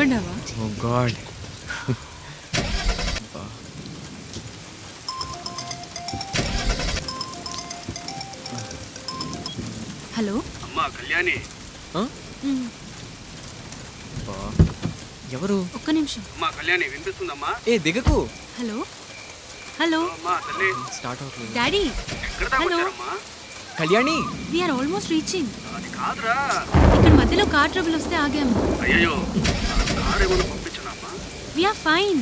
భయపడ్డావా? ఓ God. Hello అమ్మా కళ్యాణి. ఎవరు? ఒక్క నిమిషం. అమ్మా కళ్యాణి వినిపిస్తుందమ్మా? ఏ దిగకు. హలో హలో అమ్మా తల్లి. స్టార్ట్ అవుతుంది. డాడీ. ఎక్కడ దాకా హలో. వచ్చారమ్మా? Kalyani. We are almost reaching. అది కాదురా. ఇక్కడ మధ్యలో కార్ ట్రబుల్ వస్తే ఆగాము. అయ్యో కారు ఏమైనా పంపించానమ్మా? We are fine.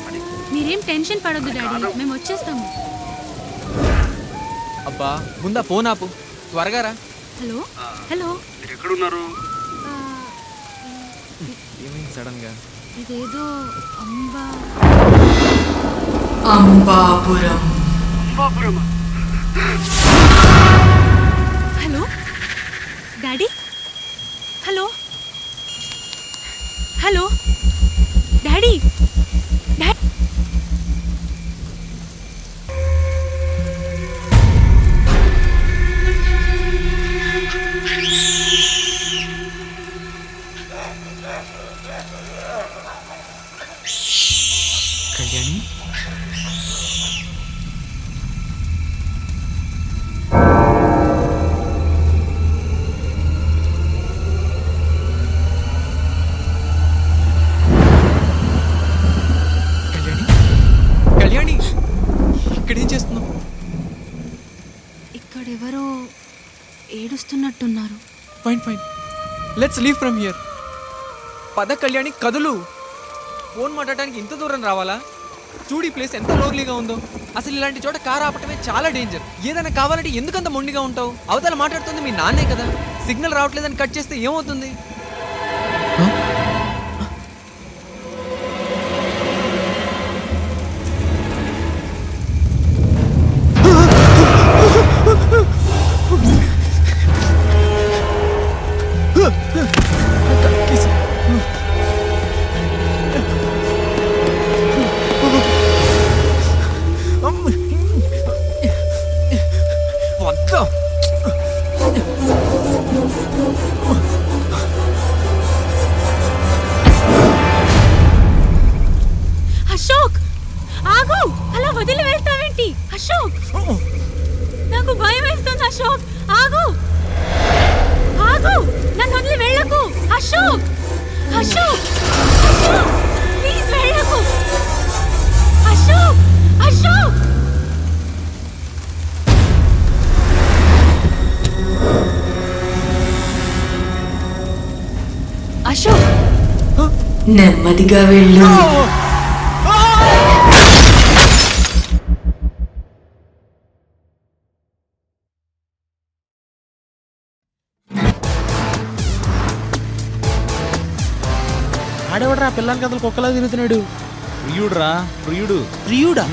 అది మీరేం టెన్షన్ పడొద్దు డాడీ, మేము వచ్చేస్తాము. అబ్బా ముందా ఫోన్ ఆపు, త్వరగా రా. Hello hello. మీరు ఎక్కడున్నారు? ఆ, ఏమైంది సడన్ గా? ఇదేదో అంబాపురం. అంబాపురమా? Hello daddy. Hello hello daddy. Kalyani. Kalyani ఇక్కడేం చేస్తున్నావు? ఇక్కడెవరో ఏడుస్తున్నట్టున్నారు. Fine fine, let's leave from here. పద కళ్యాణి, కదులు. ఫోన్ మాట్లాడడానికి ఇంత దూరం రావాలా? చూడు ఈ ప్లేస్ ఎంత లోన్లీగా ఉందో. అసలు ఇలాంటి చోట కార్ ఆపటమే చాలా డేంజర్. ఏదైనా కావాలంటే ఎందుకంత మొండిగా ఉంటావు? అవతల మాట్లాడుతుంది మీ నాన్నే కదా. సిగ్నల్ రావట్లేదని కట్ చేస్తే ఏమవుతుంది? అశోక్ ఆగు, అలా వదిలి వెళ్తావేంటి? అశోక్ నాకు భయం వేస్తుంది. అశోక్ ఆగు ఆగు, నన్ను వదిలి వెళ్ళకు. అశోక్ అశోక్ అశోక్ ప్లీజ్ వెళ్ళకు. అశోక్ అశోక్. అశోక్ నెమ్మదిగా వెళ్ళు. ఆడేవాడ్రా పిల్లల కథలు కుక్కలా తిరుగుతున్నాడు. ప్రియుడురా, ప్రియుడు. ప్రియుడా?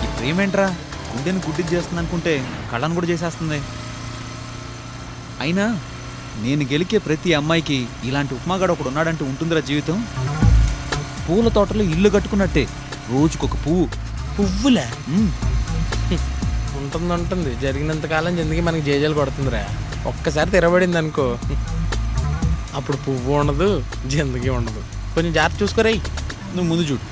ఈ ప్రేమేంట్రా, గుండెని గుడ్డి చేస్తుంది అనుకుంటే కళ్ళను కూడా చేసేస్తుంది. అయినా నేను గెలికే ప్రతి అమ్మాయికి ఇలాంటి ఉప్మాగాడు ఒకడు ఉన్నాడంటూ ఉంటుందిరా జీవితం. పూల తోటలో ఇల్లు కట్టుకున్నట్టే, రోజుకొక పువ్వు. పువ్వులే ఉంటుంది. జరిగినంత కాలం జిందగీ మనకి జేజేలు కొడుతుందిరా. ఒక్కసారి తిరబడింది అనుకో, అప్పుడు పువ్వు ఉండదు, జిందగీ ఉండదు. కొంచెం జాగ్రత్త చూసుకోరాయి. నువ్వు ముందు చూడు.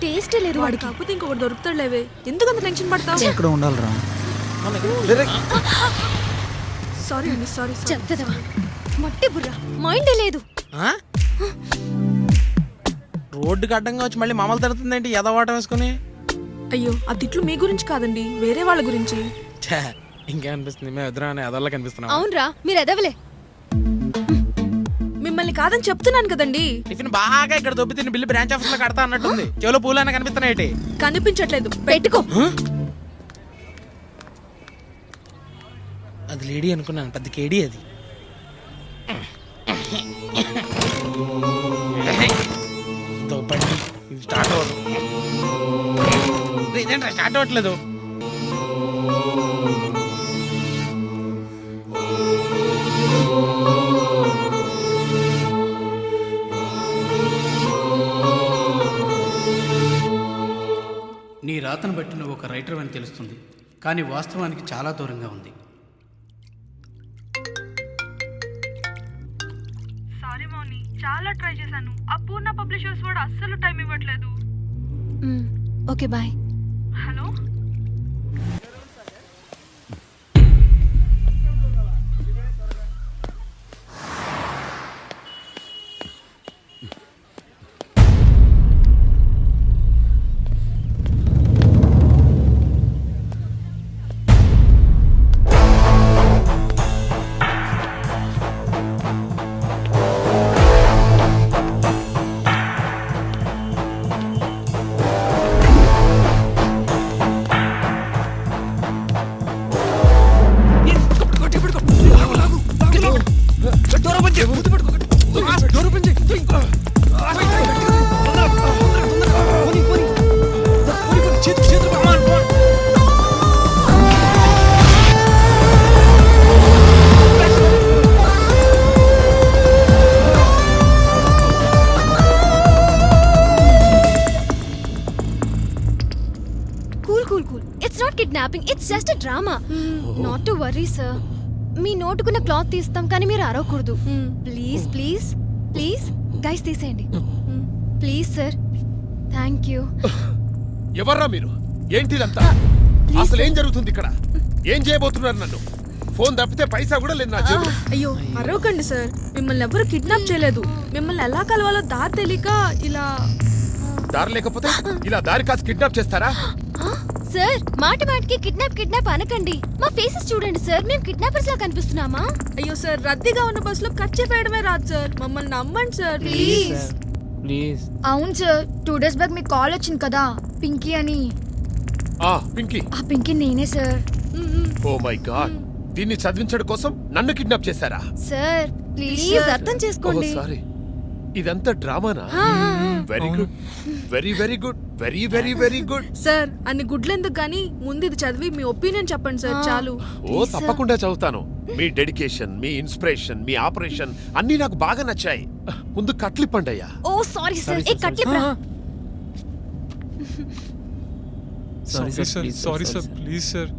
టేస్ట్ లేదు వాడికి. కాకపోతే ఇంకొకటి దొరుకుతాడులేవే. ఎందుకంత టెన్షన్ పడతావు? ఇక్కడ ఉండాలిరా. సారీ అండి, సారీ. చెప్తావా మట్టి బుర్ర, మైండ్ లేదు. రోడ్డుకి అడ్డంగా వచ్చి మళ్ళీ మామూలు తడుతుందేంటి ఎదవాటం వేసుకుని? అయ్యో ఆ తిట్లు మీ గురించి కాదండి, వేరే వాళ్ళ గురించి. ఇంకేమనిపిస్తుంది, మేము ఎదురు ఎదల్లా కనిపిస్తున్నాం. అవునరా, మీరు ఎదవలే. మిమ్మల్ని కాదని చెప్తున్నాను కదండి. టిఫిన్ బాగా ఇక్కడ దొబ్బి తిని బిల్లు బ్రాంచ్ ఆఫీస్ లో కడతా అన్నట్టుంది. చెవులో పూలైనా కనిపిస్తున్నాయి. కనిపించట్లేదు, పెట్టుకో. అది లేడీ అనుకున్నాను, పెద్ద కేడీ అది. దోపండి, ఇది స్టార్ట్ అవ్వదు. ఇదేంట్రా స్టార్ట్ అవ్వట్లేదు? నీ రాతను బట్టి నువ్వు ఒక రైటర్ అని తెలుస్తుంది, కానీ వాస్తవానికి చాలా దూరంగా ఉంది. సారీ మౌని, చాలా ట్రై చేశాను. అపూర్ణ పబ్లిషర్స్ వాడు అస్సలు టైం ఇవ్వట్లేదు. Okay bye. Hello, kidnapping, it's just a drama. Not to worry sir. మీ నోటుకున్న క్లాత్ తీస్తాం కానీ మీరు అరవకూడదు. ప్లీజ్ ప్లీజ్ ప్లీజ్ గైస్ తీసేయండి ప్లీజ్ సార్. Thank you. ఎవర్రా మీరు? ఏంటిదంతా? అసలు ఏం జరుగుతుంది ఇక్కడ? ఏం చేయబోతున్నారు? నన్ను ఫోన్ తప్పితే పైసా కూడా లేదు నా జేబులో. అయ్యో అరవకండి సార్, మిమ్మల్ని ఎవరు కిడ్నాప్ చేయలేదు. మిమ్మల్ని ఎలా కలవాలో దారి తెలియక ఇలా. దారి లేకపోతే ఇలా దారి కాసి కిడ్నాప్ చేస్తారా? సార్ మాటి మాటికి కిడ్నాప్ అనకండి. మా ఫేసెస్ చూడండి సార్, మేము కిడ్నాపర్స్ లా కనిపిస్తున్నామా? అయ్యో సార్, రద్దీగా ఉన్న బస్సులో ఖర్చు వేయడమే రాదు సార్. మమ్మల్ని నమ్మండి సార్ ప్లీజ్. ప్లీజ్. అవును సార్, 2 days బ్యాక్ మీకు కాల్ వచ్చింది కదా, పింకీ అని. పింకీ? ఆ పింకీ నేనే సార్. ఓ మై గాడ్, దీన్ని చదివించడం కోసం నన్ను కిడ్నాప్ చేశారా? సార్ ప్లీజ్ అర్థం చేసుకోండి. సారీ, ఇదంతా డ్రామానా? Very good, very very good, very very very good. Sir అన్ని గుడ్లు ఎందుకు గానీ ముందు ఇది చదివి మీ ఒపీనియన్ చెప్పండి సార్ చాలు. ఓ తప్పకుండా చదువుతాను. మీ డెడికేషన్, మీ ఇన్స్పిరేషన్, మీ ఆపరేషన్ అన్నీ నాకు బాగా నచ్చాయి. ముందు కట్లిప్పండి అయ్యా. ఓ సారీ సార్, ఏ కట్లిప్పరా. Sorry sir please sir.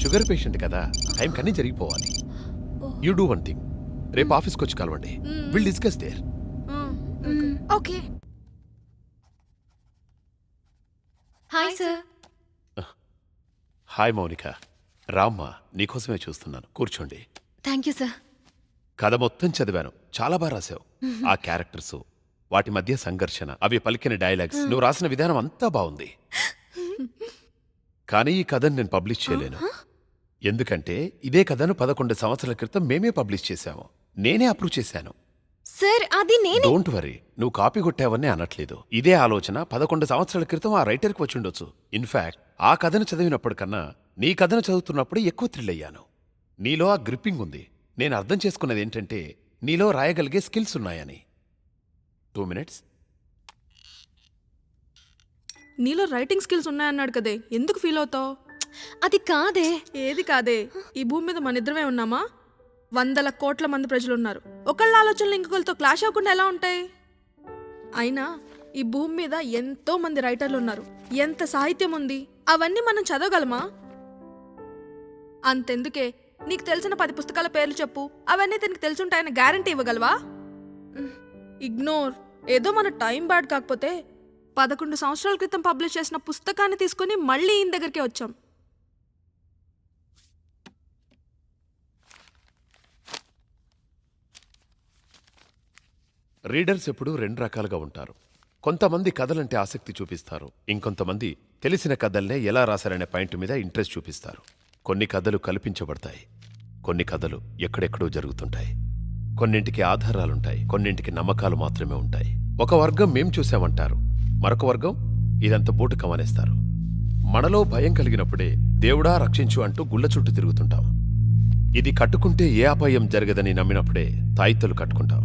Sugar patient కదా, టైం కన్నీ జరిగిపోవాలి. యూ డూ వన్ థింగ్, రేపు ఆఫీస్కి వచ్చి కలవండి. Will discuss there. Okay. Hi sir. Hi Mounika. రామ్మా, నీకోసమే చూస్తున్నాను, కూర్చోండి. Thank you sir. కథ మొత్తం చదివాను, చాలా బాగా రాసావు. ఆ క్యారెక్టర్స్, వాటి మధ్య సంఘర్షణ, అవి పలికిన డైలాగ్స్, నువ్వు రాసిన విధానం అంతా బాగుంది. కానీ ఈ కథను నేను పబ్లిష్ చేయలేను. ఎందుకంటే ఇదే కథను 11 సంవత్సరాల క్రితం మేమే పబ్లిష్ చేశాము. నేనే అప్రూవ్ చేశాను. సార్ అది నేను. డోంట్ వరీ, నువ్వు కాపీ కొట్టావని అనట్లేదు. ఇదే ఆలోచన 11 సంవత్సరాల క్రితం ఆ రైటర్కి వచ్చి ఉండొచ్చు. ఇన్ఫాక్ట్ ఆ కథను చదివినప్పటికన్నా నీ కథను చదువుతున్నప్పుడు ఎక్కువ థ్రిల్ అయ్యాను. నీలో ఆ గ్రిప్పింగ్ ఉంది. నేను అర్థం చేసుకున్నది ఏంటంటే నీలో రాయగలిగే స్కిల్స్ ఉన్నాయని. 2 minutes. నీలో రైటింగ్ స్కిల్స్ ఉన్నాయన్నాడు కదే, ఎందుకు ఫీల్ అవుతావు? అది కాదే. ఏది కాదే? ఈ భూమి మీద మన ఇద్దరమే ఉన్నామా? 100 కోట్ల మంది ప్రజలు ఉన్నారు. ఒకళ్ళ ఆలోచనలు ఇంకొకరితో క్లాష్ అవ్వకుండా ఎలా ఉంటాయి? అయినా ఈ భూమి మీద ఎంతో మంది రైటర్లు ఉన్నారు, ఎంత సాహిత్యం ఉంది. అవన్నీ మనం చదవగలమా? అంతెందుకే, నీకు తెలిసిన 10 పుస్తకాల పేర్లు చెప్పు, అవన్నీ తనకి తెలుసుంటాయని గ్యారంటీ ఇవ్వగలవా? ఇగ్నోర్. ఏదో మన టైం బ్యాడ్ కాకపోతే 11 సంవత్సరాల క్రితం పబ్లిష్ చేసిన పుస్తకాన్ని తీసుకుని మళ్ళీ ఈయన దగ్గరికి వచ్చాం. రీడర్స్ ఎప్పుడూ 2 రకాలుగా ఉంటారు. కొంతమంది కథలంటే ఆసక్తి చూపిస్తారు, ఇంకొంతమంది తెలిసిన కథల్నే ఎలా రాశారనే పాయింట్ మీద ఇంట్రెస్ట్ చూపిస్తారు. కొన్ని కథలు కల్పించబడతాయి, కొన్ని కథలు ఎక్కడెక్కడో జరుగుతుంటాయి. కొన్నింటికి ఆధారాలుంటాయి, కొన్నింటికి నమ్మకాలు మాత్రమే ఉంటాయి. ఒక వర్గం మేం చూశామంటారు, మరొక వర్గం ఇదంత బూటు కమనేస్తారు. మనలో భయం కలిగినప్పుడే దేవుడా రక్షించు అంటూ గుళ్ళ చుట్టూ తిరుగుతుంటాం. ఇది కట్టుకుంటే ఏ అపాయం జరగదని నమ్మినప్పుడే తాయిత్తులు కట్టుకుంటాం.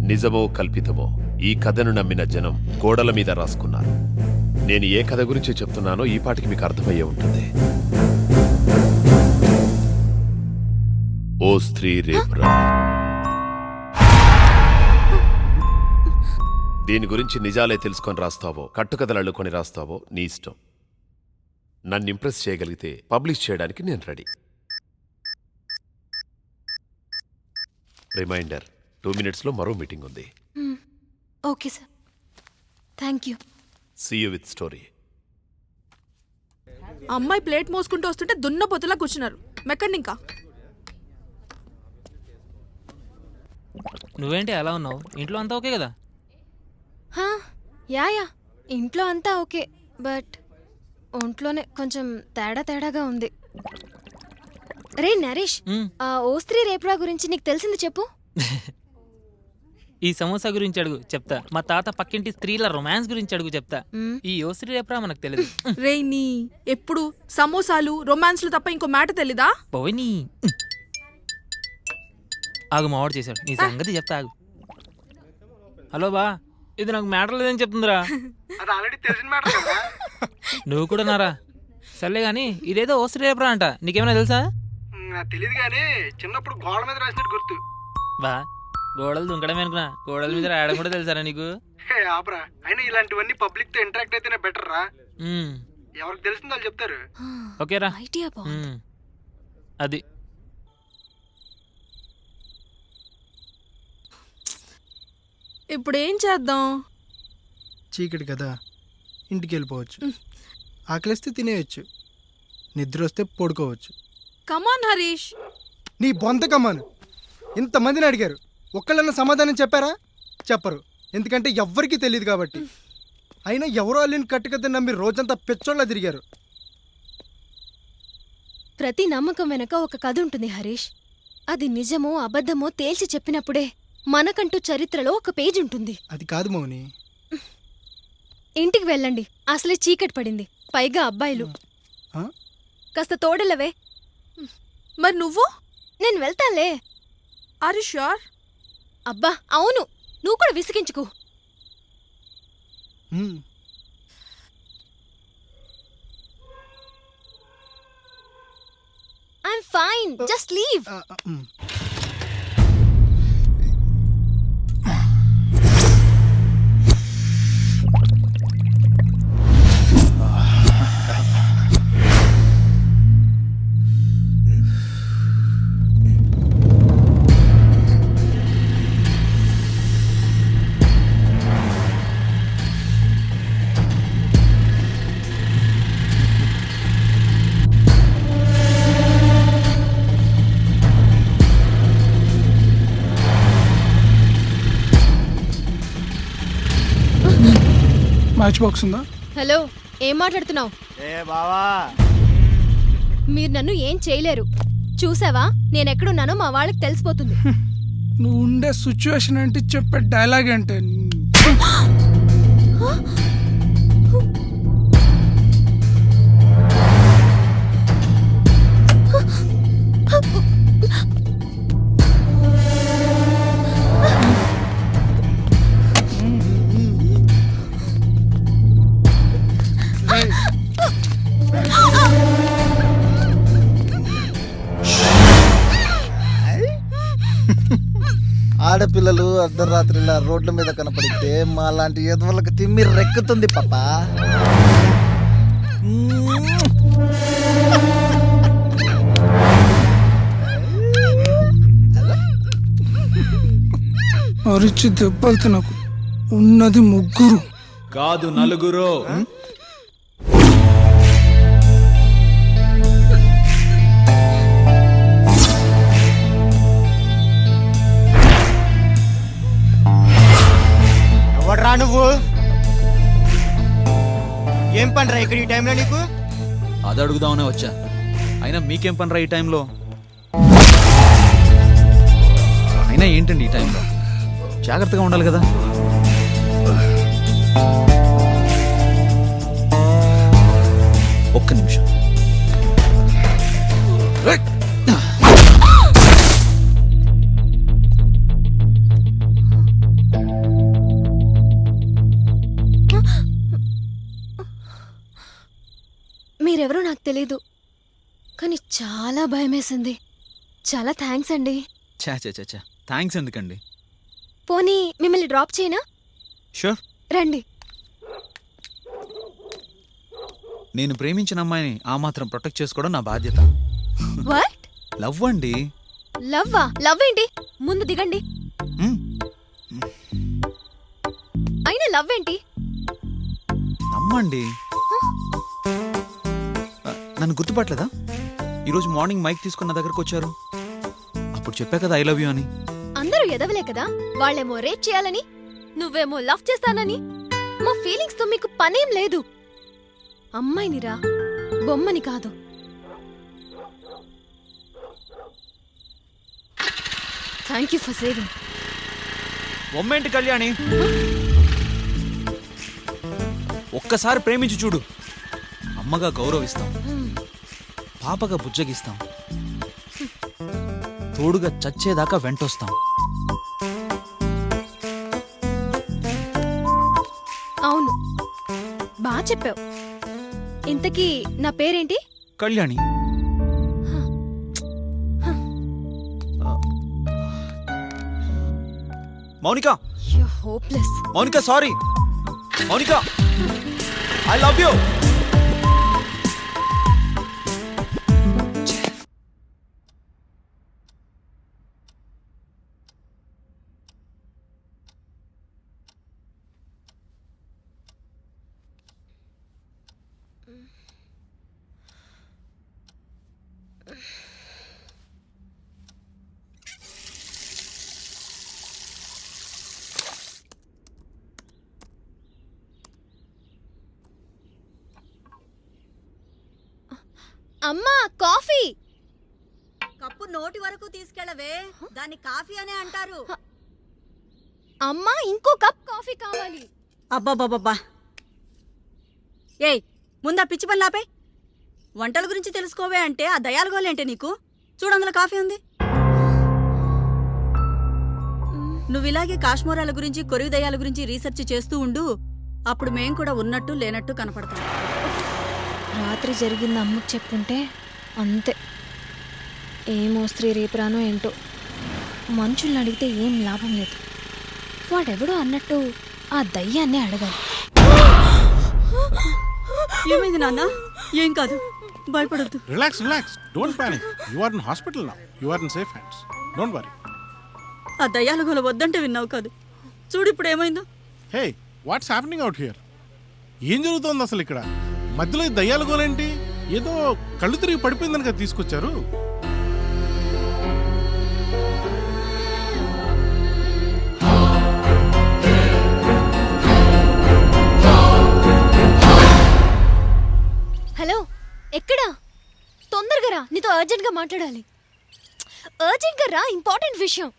నిజమో కల్పితమో ఈ కథను నమ్మిన జనం గోడల మీద రాసుకున్నారు. నేను ఏ కథ గురించి చెప్తున్నానో ఈ పాటికి మీకు అర్థమయ్యే ఉంటుంది. ఓ స్త్రీ రేపురా. దీని గురించి నిజాలే తెలుసుకొని రాస్తావో, కట్టుకథలు అల్లుకొని రాస్తావో నీ ఇష్టం. నన్ను ఇంప్రెస్ చేయగలిగితే పబ్లిష్ చేయడానికి నేను రెడీ. రిమైండర్, 2 minutesలో మరో మీటింగ్ ఉంది. Okay sir, thank you. See you with story. అమ్మాయి ప్లేట్ మోసుకుంటూ వస్తుంటే దున్నపోతులా కూర్చున్నారు. మెక్కండి ఇంకా. నువ్వేంటి అలా ఉన్నావు? ఇంట్లో అంతా ఓకే కదా? యా ఇంట్లో అంతా ఓకే, బట్ ఒంట్లోనే కొంచెం తేడాగా ఉంది. రే నరేష్, ఆ ఓ స్త్రీ రేపురా గురించి నీకు తెలిసింది చెప్పు. ఈ సమోసా గురించి అడుగు చెప్తా. మా తాత పక్కింటి స్త్రీల రొమాన్స్ గురించి అడుగు చెప్తా. ఈ ఓస్త్రీ రేపురా మనకు తెలియదు. రే నీ ఎప్పుడు సమోసాలు రొమాన్స్లు తప్ప ఇంకో మాట తెలీదా? పోయినీ ఆగు, మావాడు చేశాడు. నీ సంగతి చెప్తా ఆగు. హలో బా, ఇది నాకు మ్యాటర్ లేదని చెప్తుందిరా. అది ఆల్రెడీ తెలిసిన మ్యాటర్ కదా. నువ్వు కూడా నారా? సర్లే గాని ఇదేదో ఓస్త్రీ రేపురా అంట, నీకేమైనా తెలుసా? నాకు తెలియదు కానీ చిన్నప్పుడు గోడ మీద రాసినట్టు గుర్తు. బా, గోడలు దుంకడమే అనుకున్నా, గోడల మీద రాయడం కూడా తెలుసారా నీకు? ఆపరా, అయినా ఇలాంటివన్నీ పబ్లిక్ తో ఇంటరాక్ట్ అయితేనే బెటర్ రా. ఎవరికి తెలిసిందో వాళ్ళు చెప్తారు. ఓకేరా, ఐడియా బాగుంది. అది ఇప్పుడు ఏం చేద్దాం? చీకటి కదా, ఇంటికి వెళ్ళిపోవచ్చు. ఆకలిస్తే తినేయచ్చు, నిద్ర వస్తే పడుకోవచ్చు. కమాన్ హరీష్. నీ బొంతకమ్మాను. ఇంతమందిని అడిగారు, ఒక్కళ్ళన్న సమాధానం చెప్పారా? చెప్పరు, ఎందుకంటే ఎవ్వరికీ తెలియదు కాబట్టి. అయినా ఎవరో అల్లిని కట్టుకథని నమ్మి రోజంతా పెచ్చోళ్ళ తిరిగారు. ప్రతి నమ్మకం వెనక ఒక కథ ఉంటుంది హరీష్. అది నిజమో అబద్ధమో తేల్చి చెప్పినప్పుడే మనకంటూ చరిత్రలో ఒక పేజ్ ఉంటుంది. అది కాదు మౌని. ఇంటికి వెళ్ళండి, అసలే చీకటి పడింది, పైగా అబ్బాయిలు. కాస్త తోడలవే. మరి నువ్వు? నేను వెళ్తాలే. Are you sure? అబ్బా అవును, నువ్వు కూడా విసిగించుకో. I'm fine, just leave. Match box ఉందా? హలో, ఏం మాట్లాడుతున్నావు? మీరు నన్ను ఏం చేయలేరు. చూసావా, నేనెక్కడున్నానో మా వాళ్ళకి తెలిసిపోతుంది. నువ్వు ఉండే సిచ్యువేషన్ అంటే చెప్పే డైలాగ్ అంటే ఆడపిల్లలు అర్ధరాత్రిలా రోడ్ల మీద కనపడితే మా లాంటి ఎదవలకు తిమ్మి రెక్కుతుంది పాపా. అరిచి దెబ్బలు తినకు, ఉన్నది ముగ్గురు కాదు నలుగురు. ఎవడ్రా నువ్వు? ఏం పనిరా ఇక్కడ ఈ టైంలో నీకు? అది అడుగుదామనే వచ్చా. అయినా మీకేం పనిరా ఈ టైంలో? ఏంటండి ఈ టైంలో? జాగ్రత్తగా ఉండాలి కదా. ఒక్క నిమిషం. మీరెవరో నాకు తెలీదు, కానీ చాలా భయమేసింది. చాలా థ్యాంక్స్ అండి. చా థ్యాంక్స్ ఎందుకండి? పోనీ మిమ్మల్ని డ్రాప్ చేయనా? షూర్. రండి. నేను ప్రేమించిన అమ్మాయిని ఆ మాత్రం ప్రొటెక్ట్ చేసుకోవడం నా బాధ్యత. వాట్? లవ్ అండి. లవ్వా? లవ్ ఏంటి? ముందు దిగండి. అయినా లవ్ ఏంటి? నమ్మండి. నన్ను గుర్తుపట్టలేదా? ఈరోజు మార్నింగ్ మైక్ తీసుకున్న దగ్గరకు వచ్చారు. అప్పుడు చెప్పా కదా ఐ లవ్ యూ అని. అందరూ ఎదవలే కదా. వాళ్ళేమో రేప్ చేయాలని, నువ్వేమో లవ్ చేస్తానని. మా ఫీలింగ్స్ తో మీకు పనేం లేదు. అమ్మాయినిరా, బొమ్మని కాదు. Thank you for saving. బొమ్మేంటి కళ్యాణి? ఒక్కసారి ప్రేమించి చూడు. అమ్మగా గౌరవిస్తాం, పాపగా బుజ్జగిస్తాం, తోడుగా చచ్చేదాకా వెంటొస్తాం. అవును, బాగా చెప్పావు. ఇంతకీ నా పేరేంటి? Kalyani. Mounika. Hopeless. Mounika sorry. Mounika I love you. అమ్మా, కాఫీ. కప్పు నోటి వరకు తీసుకెళ్ళవే, దాన్ని కాఫీ అనే అంటారు. అమ్మా, ఇంకో కప్ కాఫీ కావాలి. అబ్బాబాబా, ఏయ్ ముందా పిచ్చి పని లాపే. వంటల గురించి తెలుసుకోవే అంటే ఆ దయాలుగోలేంటే నీకు. చూడు, అందులో కాఫీ ఉంది. నువ్వు ఇలాగే కాశ్మీరాల గురించి, కొరివి దయాల గురించి రీసెర్చ్ చేస్తూ ఉండు. అప్పుడు మేం కూడా ఉన్నట్టు లేనట్టు కనపడతాం. రాత్రి జరిగింది అమ్మకు చెప్పుంటే అంతే. ఏమో స్త్రీ రేపురానో ఏంటో. మనుషుల్ని అడిగితే ఏం లాభం లేదు. వాడెవడో అన్నట్టు ఆ దయ్యాన్నే అడగాలి. ఏమైంది నాన్న? ఏం కాదు, భయపడద్దు. Relax relax, don't panic. You are in hospital now. You are in safe hands. Don't worry. ఆ దయ్యాల గోల వద్దంటే విన్నావు కాదు. చూడు ఇప్పుడు ఏమైందో. Hey, what's happening out here? ఏం జరుగుతోంది అసలు ఇక్కడ? మధ్యలో ఈ దయ్యాల గోలేంటి? ఏదో కళ్ళు తిరిగి పడిపోయిందని కదా తీసుకొచ్చారు. హలో, ఎక్కడా? తొందరగా రా, నీతో అర్జెంట్గా మాట్లాడాలి. అర్జెంట్గా రా, ఇంపార్టెంట్ విషయం.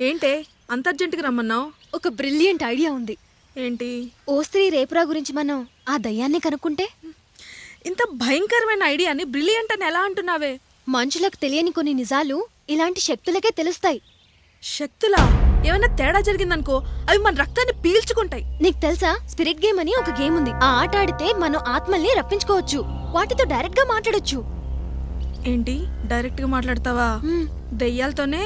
ఏంటే అంత అర్జెంటుగా రమ్మన్నావు? ఒక బ్రిలియంట్ ఐడియా ఉంది. ఏంటి? ఓ స్త్రీ రేపురా గురించి మనం ఆ దయ్యాన్ని కనుక్కుంటే? ఇంత భయంకరమైన ఐడియాని బ్రిలియంట్ అని ఎలా అంటున్నావే? మనుషులకు తెలియని కొన్ని నిజాలు ఇలాంటి శక్తులకే తెలుస్తాయి. శక్తులా? ఏమైనా తేడా జరిగిందనుకో అవి మన రక్తాన్ని పీల్చుకుంటాయి. నీకు తెలుసా, స్పిరిట్ గేమ్ అని ఒక గేమ్ ఉంది. ఆ ఆట ఆడితే మనం ఆత్మల్ని రప్పించుకోవచ్చు. వాటితో డైరెక్ట్ గా మాట్లాడొచ్చు. ఏంటి, డైరెక్ట్ గా మాట్లాడతావా? దెయ్యాలతోనే?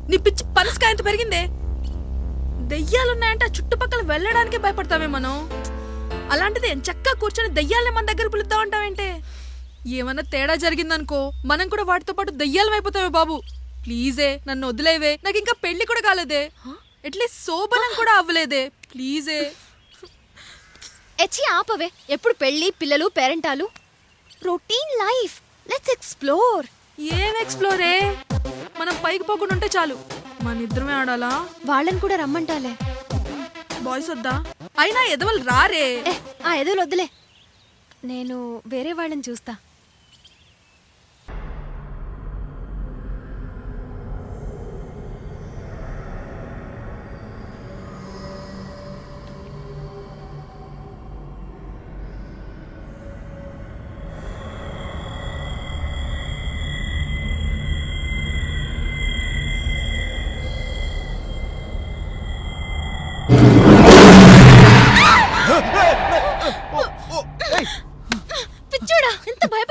నీ పిచ్చి పనసకాయ ఎంత పెరిగిందే? దెయ్యాలున్నాయంటే ఆ చుట్టుపక్కల వెళ్ళడానికి భయపడతావే మనం. అలాంటిది చక్కగా కూర్చొని దెయ్యాలనే మన దగ్గర పిలుద్దామంటావేంటే? ఏమన్నా తేడా జరిగిందనుకో మనం కూడా వాటితో పాటు దెయ్యాలం అయిపోతావే బాబు. ప్లీజే నన్ను వదిలేవే. నాకు ఇంకా పెళ్లి కూడా కాలేదే, అట్లీస్ట్ శోభనం కూడా అవ్వలేదే. ప్లీజే. ఎచ్చి ఆపవే. ఎప్పుడు పెళ్లి, పిల్లలు, పేరెంటాలు, రొటీన్ లైఫ్. Let's explore. ఏం ఎక్స్ప్లోరే? మనం పైకి పోకుండా ఉంటే చాలు. మన ఇద్దరమే ఆడాలా? వాళ్ళని కూడా రమ్మంటాలే. బాయ్స్ వద్దా? అయినా ఎదవలు రారే. ఆ ఎదవలు వద్దులే, నేను వేరే వాళ్ళని చూస్తా.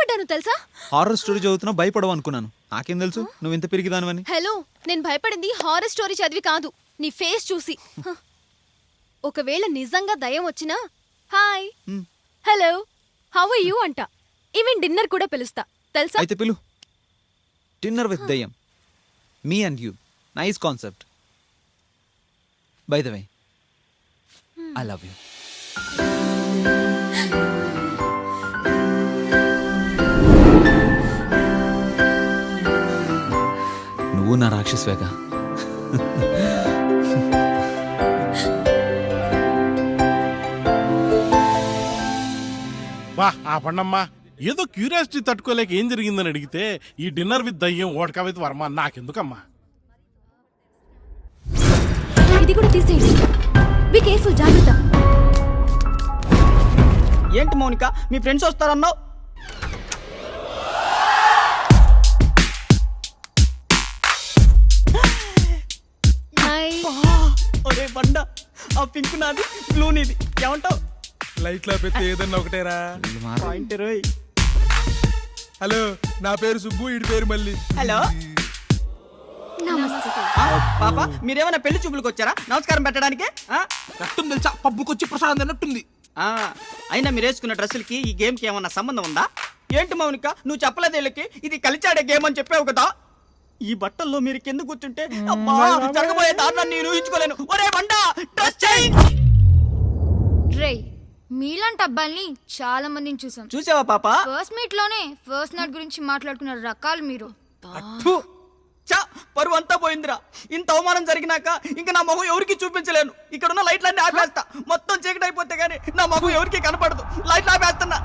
భయపడ్డాను తెలుసా? హారర్ స్టోరీ చదువుతున్నా భయపడవు అనుకున్నాను. నాకేం తెలుసు నువ్వు ఇంత పెరిగిదానివని. హలో, నేను భయపడింది హారర్ స్టోరీ చదివి కాదు, నీ ఫేస్ చూసి. ఒకవేళ నిజంగా దయ్యం వచ్చినా hi hello how are you అంట. ఈవెన్ డిన్నర్ కూడా పిలుస్తా తెలుసా? అయితే పిలు. డిన్నర్ విత్ దయ్యం, me and you, nice concept. By the way, I love you. నువ్వు నా రాక్షసువేగా. వా ఆ పండమ్మా, ఏదో క్యూరియాసిటీ తట్టుకోలేక ఏం జరిగిందని అడిగితే ఈ డిన్నర్ విత్ దయ్యం ఓడకా విత్ వర్మ నాకెందుకమ్మా. ఇది కూడా తీసేయండి. బి కేర్ఫుల్, జాగ్రత్త. ఏంటి మౌనిక, మీ ఫ్రెండ్స్ వస్తారన్నావు? ఒరే బండ, ఆ పింక్ నాది, బ్లూ నీది, ఏమంటావు? లైట్ లో పెట్టి ఏదన్నా ఒకటేరా. పాయింట్ రోయ్. హలో, నా పేరు సుబ్బు, ఈడి పేరు మళ్ళీ. హలో పాప, మీరేమైనా పెళ్లి చూపులకు వచ్చారా నమస్కారం పెట్టడానికి? కట్టం తెలుసా, పబ్బుకొచ్చి ప్రసాదం తిన్నట్టుంది. అయినా మీరు వేసుకున్న డ్రెస్సులకి ఈ గేమ్ కి ఏమన్నా సంబంధం ఉందా? ఏంటి మౌనిక, నువ్వు చెప్పలేదు వీళ్ళకి ఇది కలిచాడే గేమ్ అని చెప్పావు కదా. ఈ బట్టల్లో మీరు కింద కూర్చుంటే అబ్బా, జరగబోయే దారుణాన్ని నేను ఊహించుకోలేను. ఒరే బండా, డ్రెస్ చేంజ్. రేయ్, మీలాంటి అబ్బాయిల్ని చాలా మందిని చూసాం. చూసావా పాప? ఫస్ట్ మీట్ లోనే ఫస్ట్ నైట్ గురించి మాట్లాడుకున్న రకాలు మీరు. చా, పరువు అంతా పోయిందిరా. ఇంత అవమానం జరిగినాక ఇంకా నా మొహం ఎవరికి చూపించలేను. ఇక్కడ ఉన్న లైట్లన్నీ ఆపేస్తా. మొత్తం చీకటి అయిపోతే గానీ నా మొహం ఎవరికి కనపడదు. లైట్లు ఆపేస్తున్నా.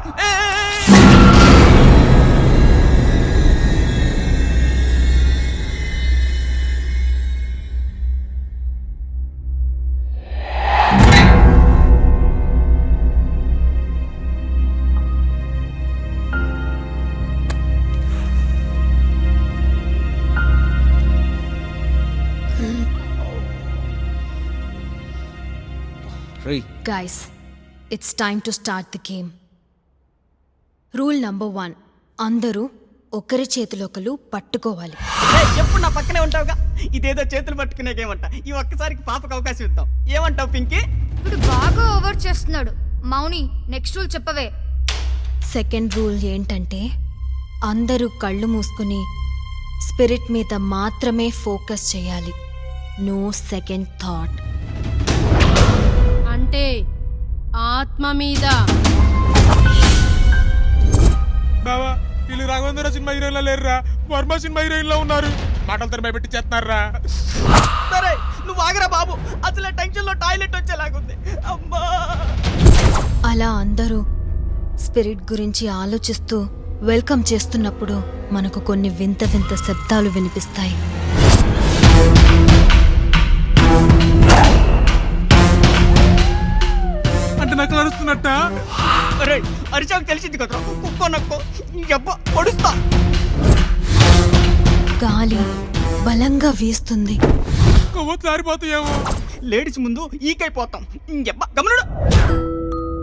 Guys, it's time to start the game. Rule number 1. అందరూ ఒకరి చేతిలోకలు పట్టుకోవాలి. ఎప్పుడు నా పక్కనే ఉంటావుగా. ఇదేదో చేతులు పట్టుకునే గేమ్ అంట. ఈ ఒక్కసారికి పాపకు అవకాశం ఇద్దాం. ఏమంటావు పింకీ? ఇప్పుడు బాగా ఓవర్ చేస్తున్నాడు. మౌని, నెక్స్ట్ రూల్ చెప్పవే. సెకండ్ రూల్ ఏంటంటే అందరూ కళ్ళు మూసుకుని స్పిరిట్ మీద మాత్రమే ఫోకస్ చేయాలి. No second thought. అంటే ఆత్మ మీద. బావా, వీళ్ళు రాఘవేంద్ర సినిమా హీరోయిన్లో లేరురా, వర్మ సినిమా హీరోయిన్లో ఉన్నారు. మాటలతో భయపెట్టి చేస్తున్నారా. సరే నువ్వు ఆగరా బాబు, అసలే టెన్షన్ లో టాయిలెట్ వచ్చేలాగుంది. అమ్మా. అలా అందరూ స్పిరిట్ గురించి ఆలోచిస్తూ వెల్కమ్ చేస్తున్నప్పుడు మనకు కొన్ని వింత వింత శబ్దాలు వినిపిస్తాయి. అంటే నాకు అరుస్తున్నట్ట. అరిచాకు తెలిసింది కదా, కుక్కో నక్కో పొడుస్తా. గాలి బలంగా వీస్తుంది. సారిపోతాయేమో. లేడీస్ ముందు ఈకైపోతాం. గమనుడు.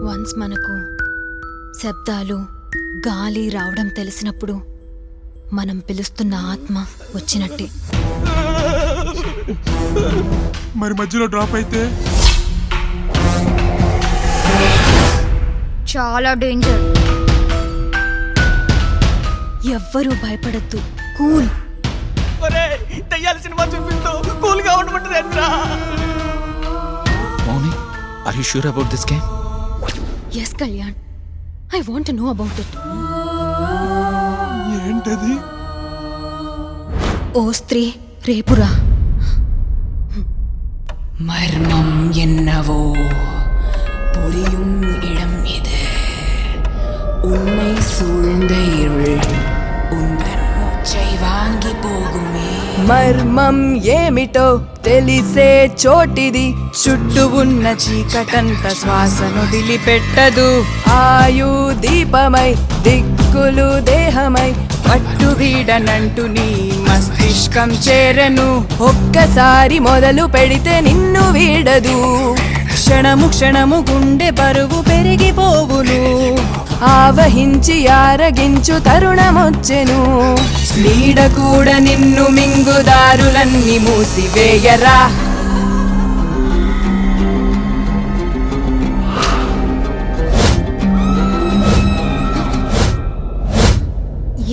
వన్స్ మనకు శబ్దాలు గాలి రావడం తెలిసినప్పుడు మనం పిలుస్తున్న ఆత్మ వచ్చినట్టే. మరి మధ్యలో డ్రాప్ అయితే చాలా డేంజర్. ఎవ్వరూ భయపడద్దు. కూల్. దయ్యాల సినిమా చూపిస్తూ కూల్ గా ఉండమంటారా? Mouni, are you sure about this game? yes Kalyan, I want to know about it. ఏంటది? ఓ స్త్రీ, రేపురా. மர்மம் என்னவோ புரியும் இடம் இது. உன்னை சூழ்ந்த இருள் உந்தன் மூச்சை வாங்கி போகுமே. మర్మం ఏమిటో తెలిసే చోటిది. చుట్టూ ఉన్న చీకటంత శ్వాసను వదిలిపెట్టదు. ఆయు దీపమై దిక్కులు దేహమై పట్టు వీడనంటూ నీ మస్తిష్కం చేరను. ఒక్కసారి మొదలు పెడితే నిన్ను వీడదు. క్షణము క్షణము గుండె బరువు పెరిగిపోవును ఆవహించి ఆరగించు తరుణమొచ్చెను నీడ కూడా నిన్ను మింగుదారులన్నీ మూసివేయరా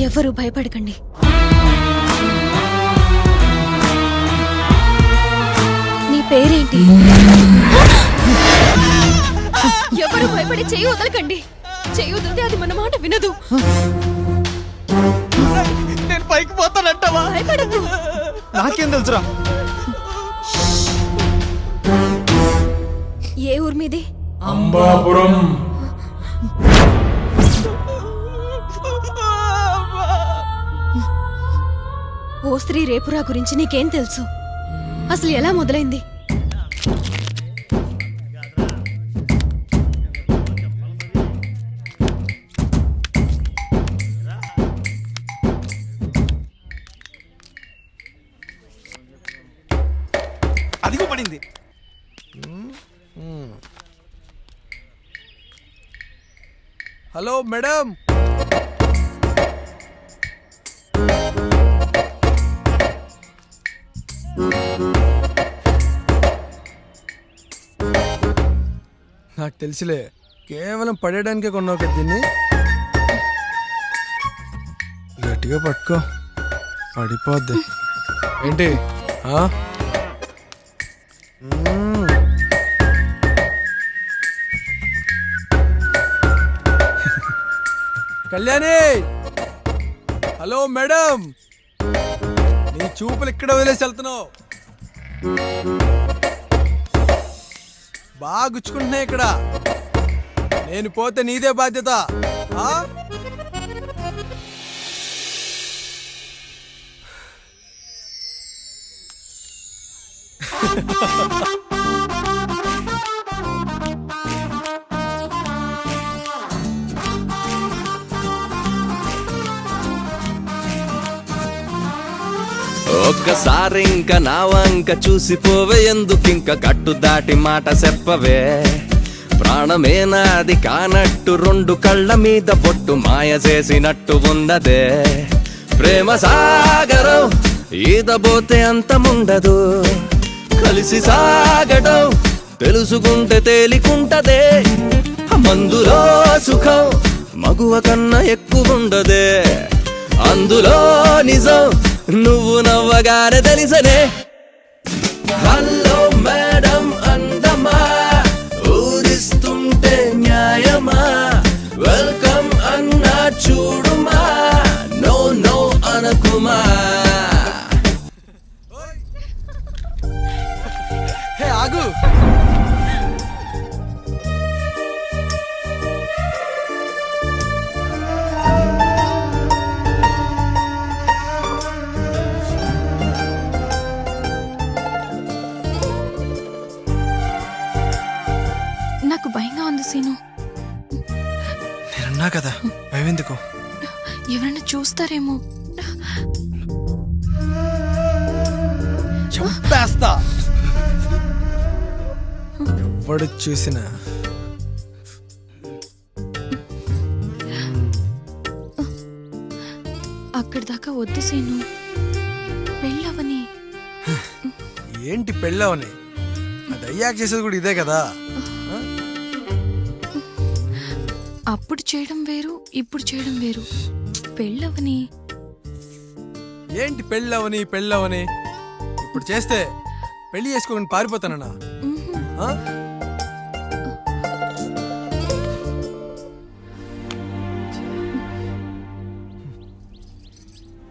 ఎవరు భయపడకండి. నీ పేరేంటి? ఎవరు భయపడి చెయ్యి వదలకండి. చెయ్యి వదిలితే అది మన మాట వినదు. నేను పైకి పోతానంటావా? భయపడద్దు. నాకేం తెలుసురా? ఏ ఊరు మీది? అంబాపురం. ఓ స్త్రీ రేపురా గురించి నీకేం తెలుసు? అసలు ఎలా మొదలైంది? అదిగో పడింది. Hello madam. నాకు తెలుసులే, కేవలం పడేయడానికే కొన్నావు కదా దీన్ని. గట్టిగా పట్టుకో, పడిపోద్ది. ఏంటి కళ్యాణి. హలో మేడం, నీ చూపులు ఇక్కడ వదిలేసి వెళ్తున్నావు. బాగా గుచ్చుకుంటున్నాయి ఇక్కడ. నేను పోతే నీదే బాధ్యత. ఒక్కసారి ఇంకా నా వంక చూసిపోవే, ఎందుకింక కట్టు దాటి మాట చెప్పవే. ప్రాణమే నాది కానట్టు రెండు కళ్ళ మీద పొట్టు మాయ చేసినట్టు ఉన్నదే. ప్రేమ సాగరం ఈదబోతే అంతముండదు, కలిసి సాగడం తెలుసుకుంటే తేలికుంటదే. మందులో సుఖం మగువ కన్నా ఎక్కువుండదే, అందులో నిజం నువ్వు నవ్వగానే తెలిసనే. హలో మేడం అందమా, ఊరిస్తుంటే న్యాయమా, వెల్కమ్ అన్నా చూడుమా, నో నో అనకుమా. హే ఆగు. నాకు భయంగా ఉంది సీను. నేనన్నా కదా భయం ఎందుకు? ఎవరైనా చూస్తారేమో. చంపేస్తా. ఎవడు చూసినా. అక్కడి దాకా వద్దు సీను, పెళ్ళవని. ఏంటి పెళ్ళవని? అది అయ్యాక చేసేది కూడా ఇదే కదా. అప్పుడు చేయడం వేరు, ఇప్పుడు చేయడం వేరు. పెళ్ళవని. ఏంటి పెళ్ళవని పెళ్ళవని? ఇప్పుడు చేస్తే పెళ్లి చేసుకోకుండా పారిపోతానన్నా?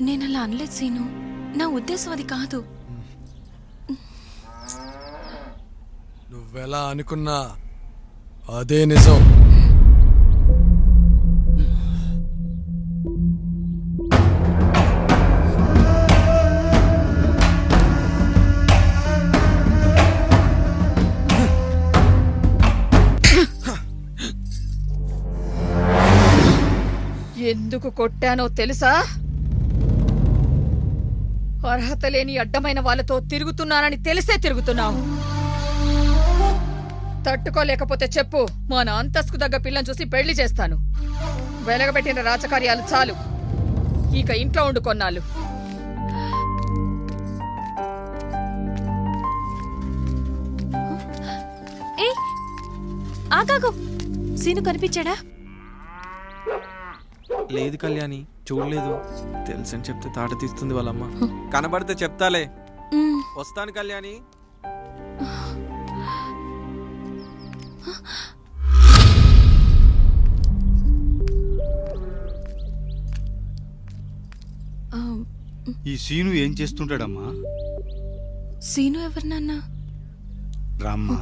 నేను అలా అనలేదు సీను, నా ఉద్దేశం అది కాదు. నువ్వెలా అనుకున్నా అదే నిజం. ఎందుకు కొట్టానో తెలుసా? అర్హత లేని అడ్డమైన వాళ్ళతో తిరుగుతున్నానని తెలిసే తిరుగుతున్నావు. తట్టుకోలేకపోతే చెప్పు, మన అంతస్తుకు తగ్గ పిల్లని చూసి పెళ్లి చేస్తాను. వెలగబెట్టిన రాజకార్యాలు చాలు, ఇక ఇంట్లో ఉండు కొన్నాళ్ళు. ఆగాగు, సీను కనిపించాడా? లేదు కళ్యాణి, చూడలేదు. తెలుసని చెప్తే తాట తీస్తుంది వాళ్ళమ్మ. కనబడితే చెప్తాలే. వస్తాను కళ్యాణి. ఈ సీను ఏం చేస్తుంటాడమ్మా? సీను ఎవరు నాన్న? రామ్మా,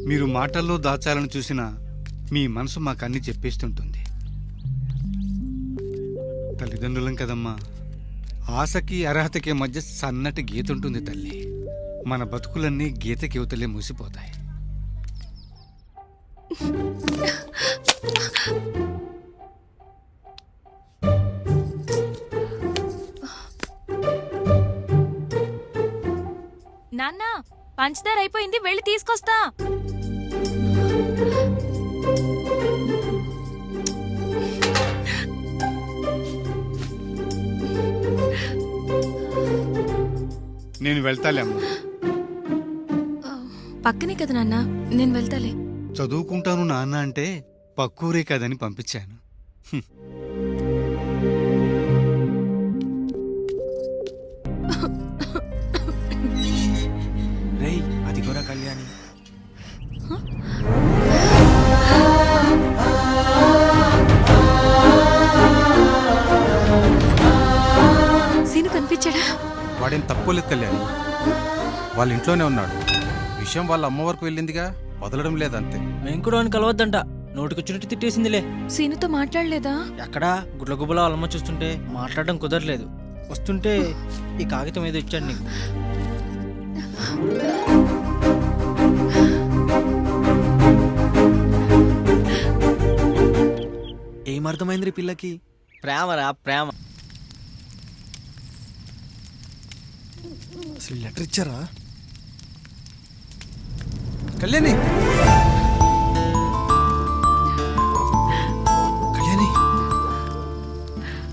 మీరు మాటల్లో దాచాలని చూసిన మీ మనసు మాకన్నీ చెప్పేస్తుంటుంది. తల్లిదండ్రులం కదమ్మా, ఆశకి అర్హతకి మధ్య సన్నటి గీత ఉంటుంది తల్లి. మన బతుకులన్నీ గీతకి యువతలే మూసిపోతాయి. నాన్న, పంచదార అయిపోయింది, వెళ్ళి తీసుకొస్తా. నేను వెళ్తాలే అమ్మా. పక్కనే కదా నాన్న, నేను వెళ్తాలే. చదువుకుంటాను నాన్న అంటే పక్కూరే కదని పంపించాను. రేయ్, అది కూడా కళ్యాణి. సీను కనిపించాడా? వాడేం తప్పులేదు కళ్యాణి, వాళ్ళ ఇంట్లోనే ఉన్నాడు. విషయం వాళ్ళ అమ్మ వరకు వెళ్ళిందిగా, వదలడం లేదంతే. మేము కూడా అని కలవద్దంట, నోటికొచ్చినట్టు తిట్టేసిందిలే. సీనుతో మాట్లాడలేదా? ఎక్కడా గుడ్లగుబ్బలా వాళ్ళమ్మ చూస్తుంటే మాట్లాడడం కుదరలేదు. వస్తుంటే ఈ కాగితం ఏదో ఇచ్చాడు నీకు. ఏమర్థమైంది పిల్లకి? ప్రేమరా ప్రేమ. అసలు లెటర్ ఇచ్చారా? కళ్యాణి, కళ్యాణి,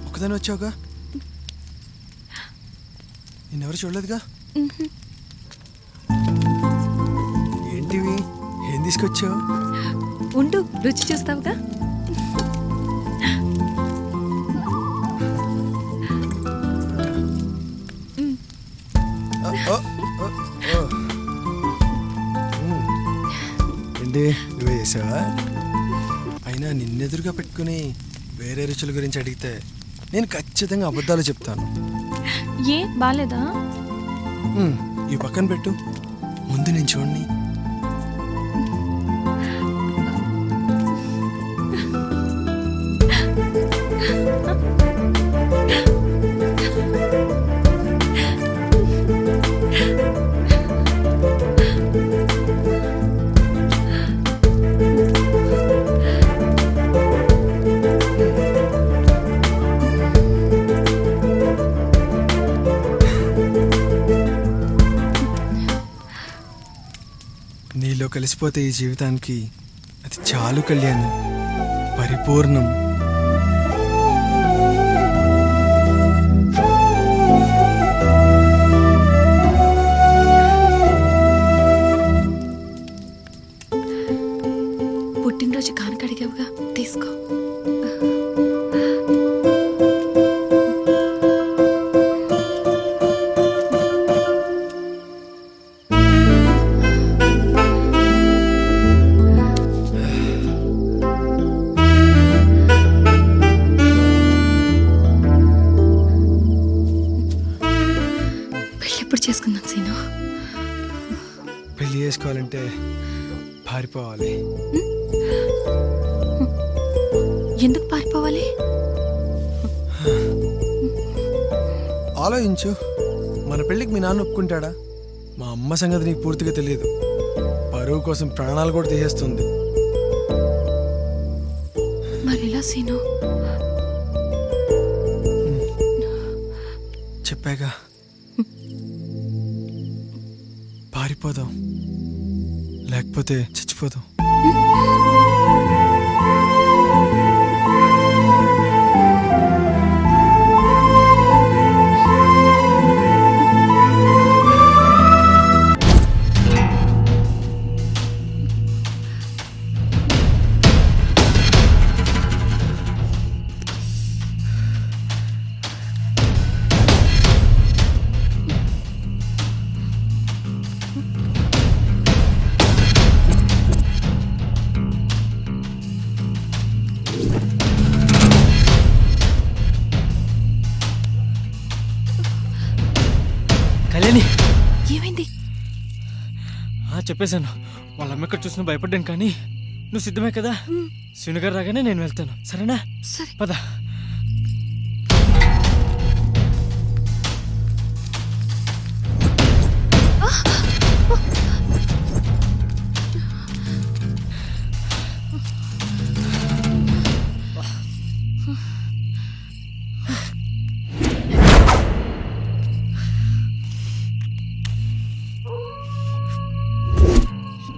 ఒక్కదాని వచ్చావుగా? నిన్నెవరు చూడలేదుగా? ఏంటివి, ఏం తీసుకొచ్చావు? ఉండు, రుచి చూస్తావుగా. ఏంటి, నువ్వే చేసావా? అయినా నిన్నెదురుగా పెట్టుకుని వేరే రుచుల గురించి అడిగితే నేను ఖచ్చితంగా అబద్ధాలు చెప్తాను. ఏ బాలేదా? ఈ పక్కన పెట్టు, ముందు నేను చూడండి. నీలో కలిసిపోతే ఈ జీవితానికి అది చాలు కళ్యాణి, పరిపూర్ణం. పుట్టినరోజు కానుకడిగావుగా, తీసుకో. పెళ్ళెప్పుడు చేసుకుందాం సీను? పెళ్లి చేసుకోవాలంటే పారిపోవాలి. ఎందుకు పారిపోవాలి? ఆలోచించు, మన పెళ్ళికి మీ నాన్న ఒప్పుకుంటాడా? మా అమ్మ సంగతి నీకు పూర్తిగా తెలియదు. పరువు కోసం ప్రాణాలు కూడా తీసేస్తుంది. మరి ఎలా సీను? చెప్పాగా, పారిపోదాం. లేకపోతే చచ్చిపోతాం. కళ్యాణి ఏమైంది? చెప్పేశాను. వాళ్ళ అమ్మ ఎక్కడ చూసినా భయపడ్డాను, కానీ నువ్వు సిద్ధమే కదా? శివనగర్ రాగానే నేను వెళ్తాను, సరేనా? సరే పద.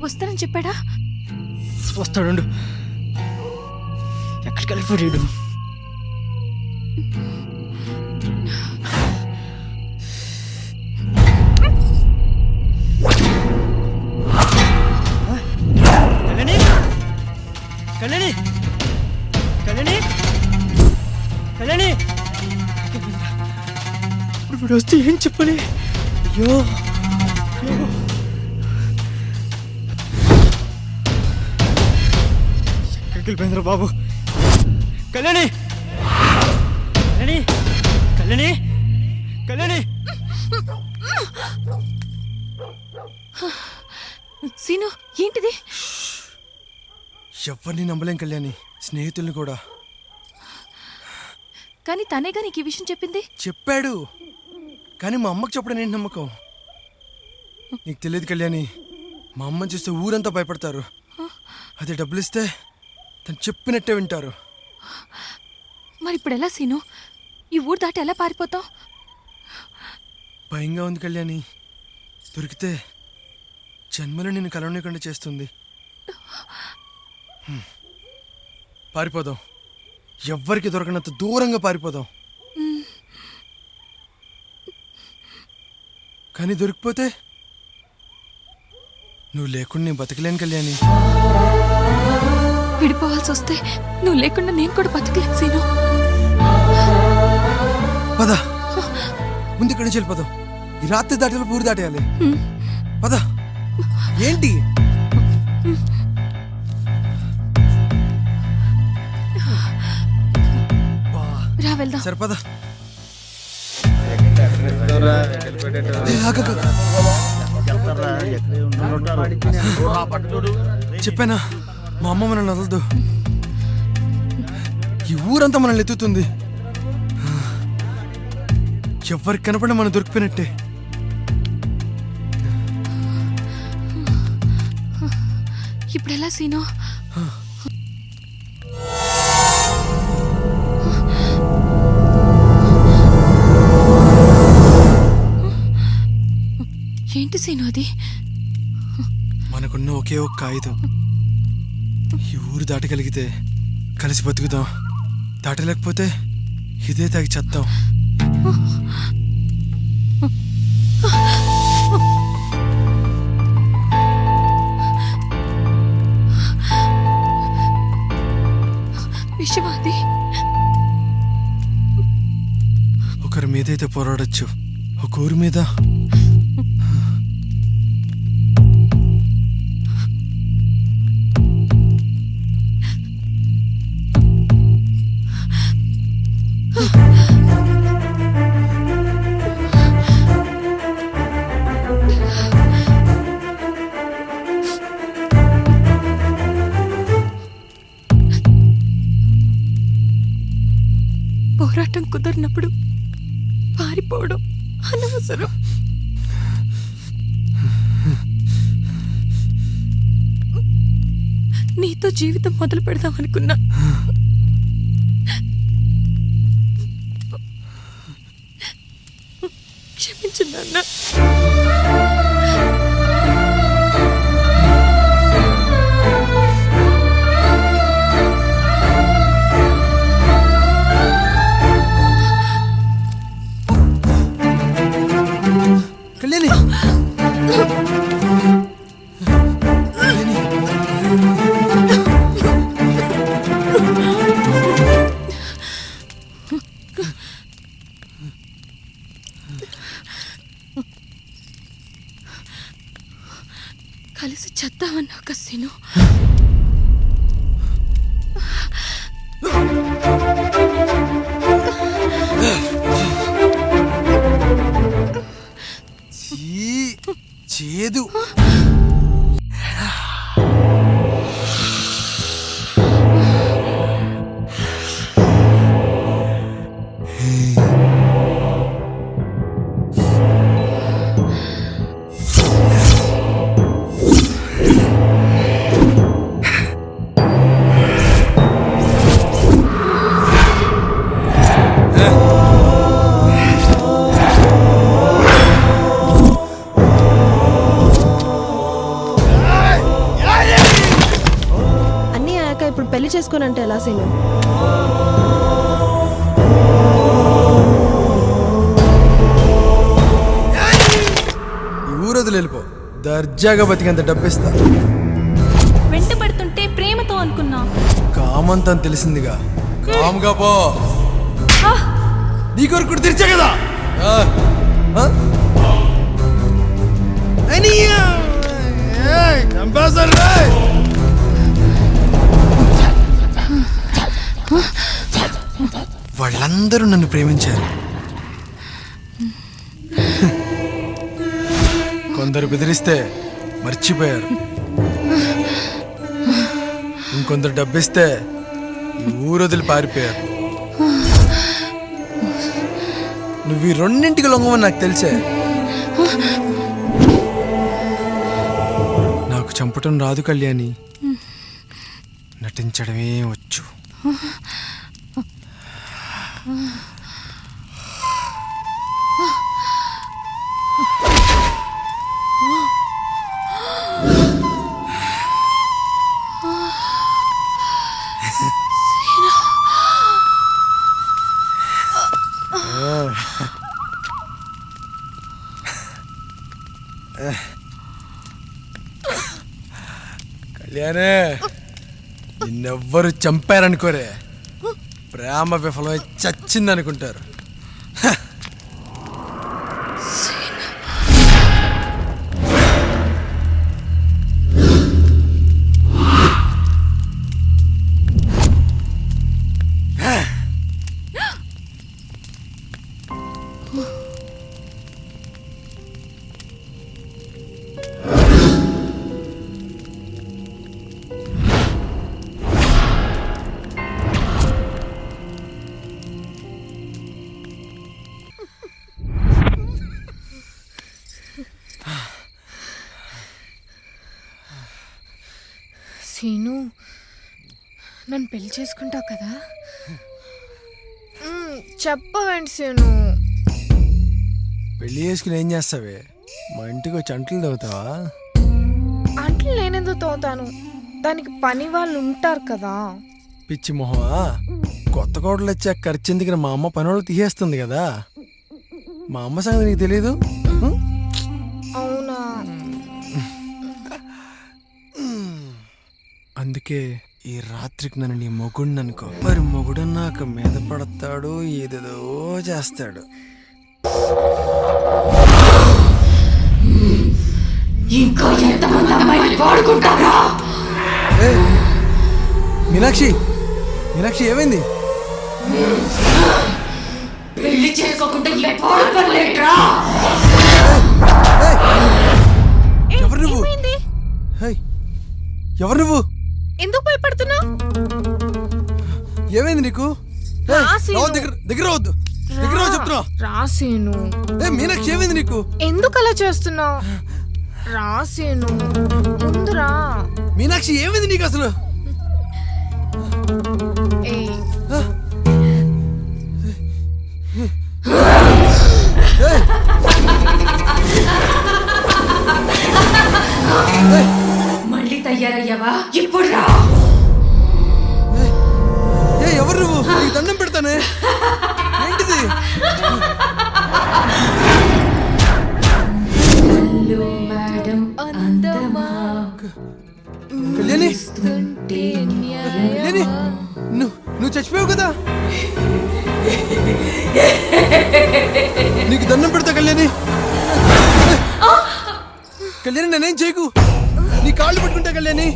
వస్తానని చెప్పాడా? వస్తాడు. ఎక్కడికి వెళ్ళిపోయాడు? కళ్యాణి, కళ్యాణి, కళ్యాణి, కళ్యాణి, ఇప్పుడు వస్తే ఏం చెప్పాలి? అయ్యో వెళ్ళిపోయిందిరా బాబు. కళ్యాణి, కళ్యాణి, కళ్యాణి, కళ్యాణి. సీను, ఏంటిది? ఎవరిని నమ్మలేం కళ్యాణి, స్నేహితుల్ని కూడా. కానీ తనేగా నీకు ఈ విషయం చెప్పింది. చెప్పాడు, కానీ మా అమ్మకి చెప్పడం ఏంటి నమ్మకం? నీకు తెలియదు కళ్యాణి, మా అమ్మని చూస్తే ఊరంతా భయపడతారు. అదే డబ్బులు ఇస్తే తను చెప్పినట్టే వింటారు. మరి ఇప్పుడు ఎలా సీను? ఈ ఊరు దాటి ఎలా పారిపోతాం? భయంగా ఉంది కళ్యాణి. దొరికితే జన్మలో నిన్ను కలవనీయకుండా చేస్తుంది. పారిపోదాం, ఎవ్వరికి దొరకనంత దూరంగా పారిపోదాం. కానీ దొరికిపోతే నువ్వు లేకుండా నేను బతకలేను కళ్యాణి. విడిపోవాల్సి వస్తే నువ్వు లేకుండా నేను కూడా బతకలేను సీను. పద, ముందు ఇక్కడి నుంచి వెళ్ళిపోదాం. ఈ రాత్రి దాటిలో పూరి దాటేయాలి. పద. ఏంటి? రా వెళ్దాం. సరిపద. చెప్పానా, మా అమ్మ మనల్ని వదలదు. ఈ ఊరంతా మనల్ని ఎత్తుతుంది. ఎవరికి కనపడినా మనం దొరికిపోయినట్టే. ఇప్పుడు ఎలా సీను? ఏంటి సీను అది? మనకున్న ఒకే ఒక్క ఆయుధం. ఈ ఊరు దాటగలిగితే కలిసి బతుకుతాం, దాటలేకపోతే ఇదే తాగి చేద్దాం. విషమాది ఒకరి మీదైతే పోరాడొచ్చు, ఒక ఊరి మీద పోరాటం కుదరినప్పుడు పారిపోవడం అనవసరం. నీతో జీవితం మొదలు పెడదాం అనుకున్నా. క్షమించు నాన్న. ఏమన్నాక సీను? చేదు. ఇప్పుడు పెళ్లి చేసుకోనంటే ఎలా సీను? ఈ ఊరొదిలి వెళ్ళిపో. దర్జాగా బతికేంత డబ్బిస్తా. వెంట పడుతుంటే ప్రేమతో అనుకున్నా. కామంతా తెలిసిందిగా. కాముగా పో. నీ కొరకు తెరిచా కదా. వాళ్ళందరూ నన్ను ప్రేమించారు. కొందరు బెదిరిస్తే మర్చిపోయారు. ఇంకొందరు డబ్బిస్తే ఈ ఊరొదిలి పారిపోయారు. నువ్వు ఈ రెండింటికి లొంగమని నాకు తెలిసే. నాకు చంపటం రాదు కళ్యాణి, నటించడమే వచ్చు. కళ్యాణే, నిన్నెవ్వరు చంపారనుకోరే, ప్రేమ విఫలమై చచ్చిందనుకుంటారు. సీను, నన్ను పెళ్లి చేసుకుంటావు కదా? చెప్పవేంటి సీను? పెళ్లి చేసుకుని ఏం చేస్తావే? మా ఇంటికి వచ్చి అంట్లు తవ్వుతావా? అంట్లు నేనెందుకు తోతాను? దానికి పని వాళ్ళు ఉంటారు కదా. పిచ్చి మొహమా, కొత్త కోడలు వచ్చాక ఖర్చు ఎందుకు? మా అమ్మ పని వాళ్ళు తీసేస్తుంది కదా. మా అమ్మ సంగతి నీకు తెలీదు? అవునా? అందుకే ఈ రాత్రికి నన్ను నీ మొగుడిని అనుకో. మరి మొగుడన్నాక మీద పడతాడు, ఏదేదో చేస్తాడు. ఇంకా ఎంతమంది అమ్మాయిని వాడుకుంటారా? మీనాక్షి, మీనాక్షి ఏమైంది? పెళ్లి చేసుకోకుండా ఎవరు నువ్వు? ఎవరు నువ్వు? ఎందుకు భయపడుతున్నా? ఏమైంది నీకు? దగ్గర వద్దు, దగ్గర చెప్తున్నా. రాసేను. మీనాక్షి ఏమైంది నీకు? ఎందుకు అలా చేస్తున్నావు? రాసేను, ముందురా. మీనాక్షి ఏమైంది నీకు అసలు? మళ్ళీ తయారయ్యావా? ఇప్పుడు రా. ఎవరు నువ్వు? నీకు దండం పెడతానే. ఏంటిది? కళ్యాణి, కళ్యాణి, నువ్వు చచ్చిపోయావు కదా. నీకు దండం పెడతా కళ్యాణి. కళ్యాణి, నేనేం చేయకు. నీ కాళ్ళు పట్టుకుంటా కళ్యాణి.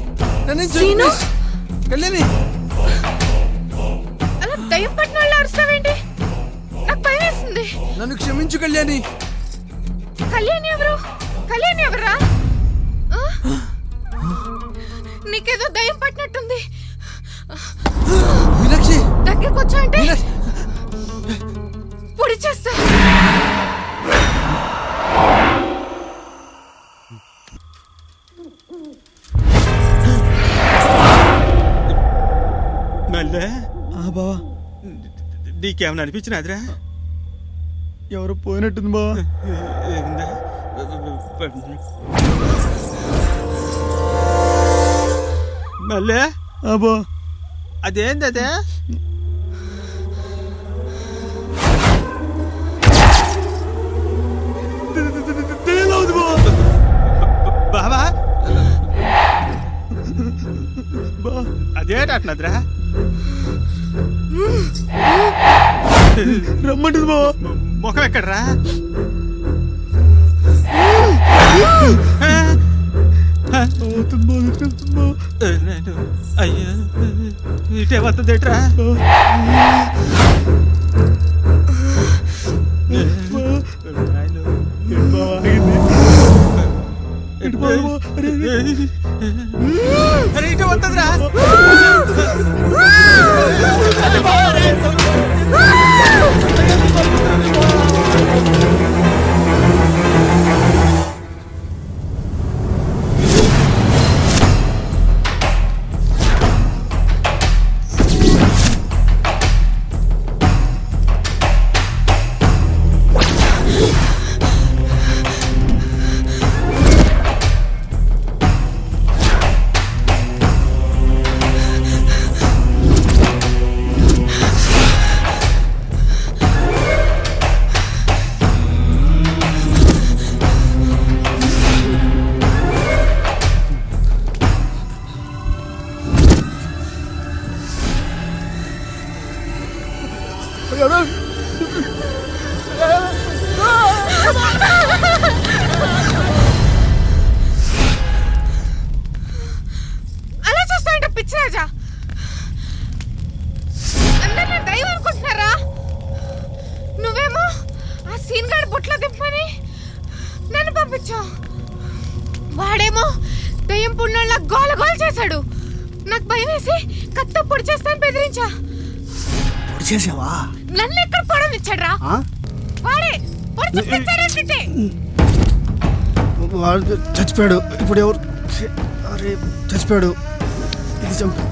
నన్ను సీను? కళ్యాణి అలా దయ్యం పట్టిన వాళ్ళు అరుస్తావేంటి? నాకు భయం వేస్తుంది. నన్ను క్షమించు కళ్యాణి. కళ్యాణి ఎవరు? కళ్యాణి ఎవరా? నీకేదో దయ్యం పట్టినట్టుంది. మీనాక్షి దగ్గరకు వచ్చా అంటే పొడి చేస్తా. మళ్ళీ బావా నీకేమన్నా అనిపించినదిరా? ఎవరు పోయినట్టుంది బా. మళ్ళీ బా అదేంది అదే? బావా అదేటట్నదిరా? రమ్మంటుంది బా. ముఖం ఎక్కడరా? అయ్యా ఇటే వస్తుందేట్రా? అరే ఇటే వస్తుందిరా? అలా చూస్తాంట పిచ్చిరాజా. అందరు నా దైవం అనుకుంటున్నారా? నువ్వేమో ఆ సీన్ గాడి బుట్లో దింపని నన్ను పంపించావు. వాడేమో దయ్యం పుణ్యాల గోల గోల చేశాడు. నాకు భయం వేసి కత్త పొడి చేస్తాను బెదిరించా. పొడి చేసావా? నన్ను ఎక్కడ పొడనిచ్చాడ్రా? వాడే పొడి చూపించాడంటే. వాడు చచ్చిపోయాడు. ఇప్పుడు ఎవరు? అరే చచ్చిపోయాడు. ఇది చంపు.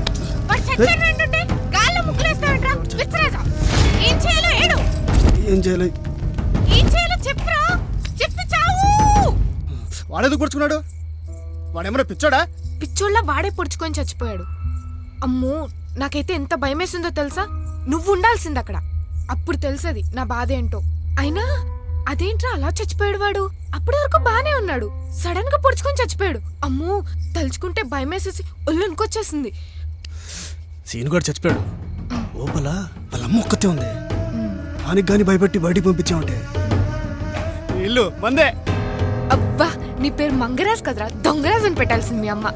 వాడు చచ్చాడంటే గాల్లో ముక్కులేస్తాడంట్రా. పిచ్చిరాజా ఏం చేయాలో ఏడు. ఏం చేయాలి? ఏం చేయాలో చెప్పురా. చెప్పి చావు. వాడేది కూర్చుకున్నాడు. వాడేమన్నా పిచ్చోడా? పిచ్చోళ్ళ వాడే పొడుచుకొని చచ్చిపోయాడు. అమ్మో నాకైతే ఎంత భయం వేసిందో తెలుసా? నువ్వు ఉండాల్సింది అక్కడ. అప్పుడు తెలుసది నా బాధ ఏంటో. అయినా అదేంట్రా అలా చచ్చిపోయాడు వాడు? అప్పటి వరకు బానే ఉన్నాడు. సడన్ గా పొడుచుకొని చచ్చిపోయాడు. అమ్మో తలుచుకుంటే భయం వేసేసి ఒళ్ళుకొచ్చేసింది. సీను గారు చచ్చిపోయాడు. ఓపల వాళ్ళ అమ్మ ఒక్కతే ఉంది. ఆనికి గాని భయపెట్టి బయటికి పంపించామంటే ఇల్లు మందే. అబ్బా నీ పేరు మంగరాజ్ కదరా. దొంగరాజ్ అని పెట్టాల్సింది మీ అమ్మ.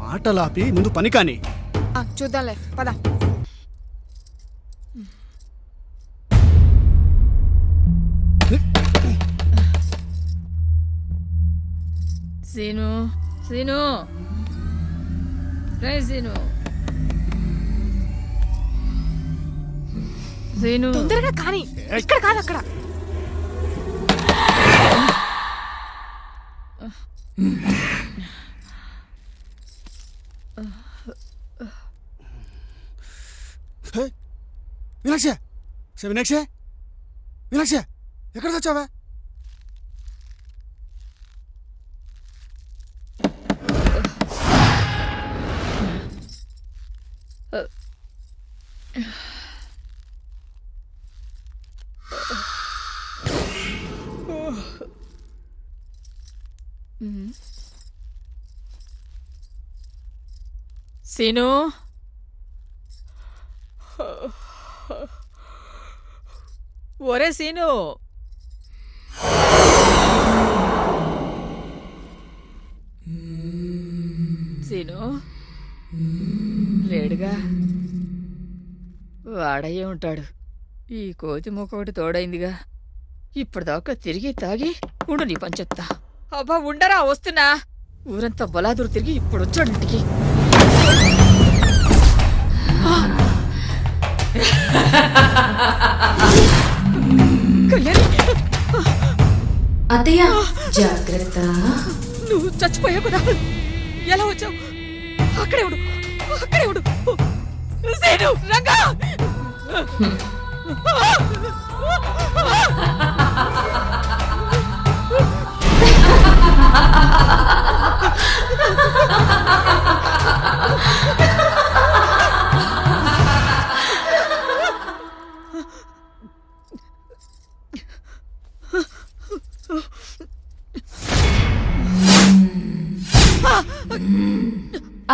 మాటలాపి ముందు పని కాని. చూద్దాంలే పద. సీను సీను రే సీను సీను తొందరగా కానీ. ఇక్కడ కాదు అక్కడ. మీనాక్ష మీనాక్ష మీనాక్ష ఎక్కడ చచ్చావా? సీను ఒరే సీను సీను లేడుగా, వాడయ్యే ఉంటాడు. ఈ కోతి మూకొకటి తోడైందిగా. ఇప్పటిదాకా తిరిగి తాగి ఉండు, నీ పని చెప్తా. అబ్బా ఉండరా, వస్తున్నా. ఊరంతా బలాదురు తిరిగి ఇప్పుడు వచ్చాడు ఇంటికి. కళ్యాణి, అత్తయ్య జాగ్రత్త. నువ్వు చచ్చిపోయావు కదా, ఎలా వచ్చావు? అక్కడే ఉండు, అక్కడే ఉండు. సీను, రంగా!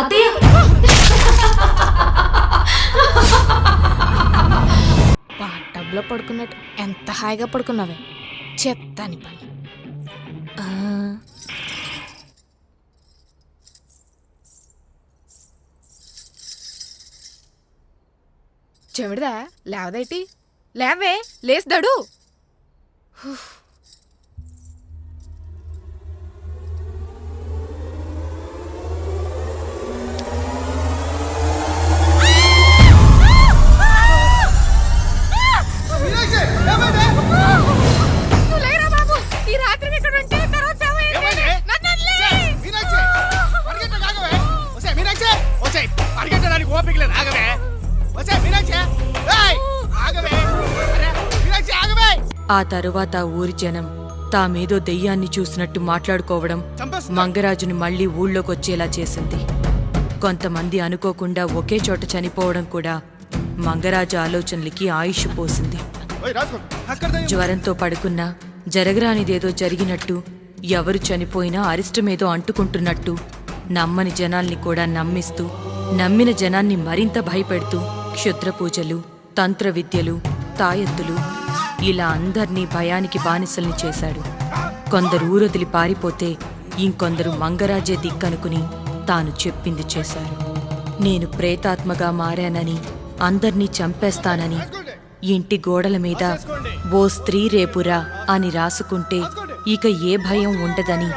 అత్తయ్య టబ్లో పడుకున్నట్టు ఎంత హాయిగా పడుకున్నావే, చెప్తాని పని. చెవిడదా లేవదేటి? లేవే, లేస్తాడు. ఆ తరువాత ఊరి జనం తామేదో దెయ్యాన్ని చూసినట్టు మాట్లాడుకోవడం మంగరాజుని మళ్లీ ఊళ్ళోకొచ్చేలా చేసింది. కొంతమంది అనుకోకుండా ఒకే చోట చనిపోవడం కూడా మంగరాజు ఆలోచనలకి ఆయుష్ పోసింది. జ్వరంతో పడుకున్నా జరగరానిదేదో జరిగినట్టు, ఎవరు చనిపోయినా అరిష్టమేదో అంటుకుంటున్నట్టు నమ్మని జనాల్ని కూడా నమ్మిస్తూ, నమ్మిన జనాన్ని మరింత భయపెడుతూ క్షుద్ర పూజలు, తంత్ర విద్యలు, తాయెత్తులు ఇలా అందర్నీ భయానికి బానిసల్ని చేశాడు. కొందరు ఊరొదిలి పారిపోతే ఇంకొందరు మంగరాజే దిక్కనుకుని తాను చెప్పింది చేశారు. నేను ప్రేతాత్మగా మారానని, అందర్నీ చంపేస్తానని ఇంటి గోడల మీద ఓ స్త్రీ రేపురా అని రాసుకుంటే ఇక ఏ భయం ఉండదని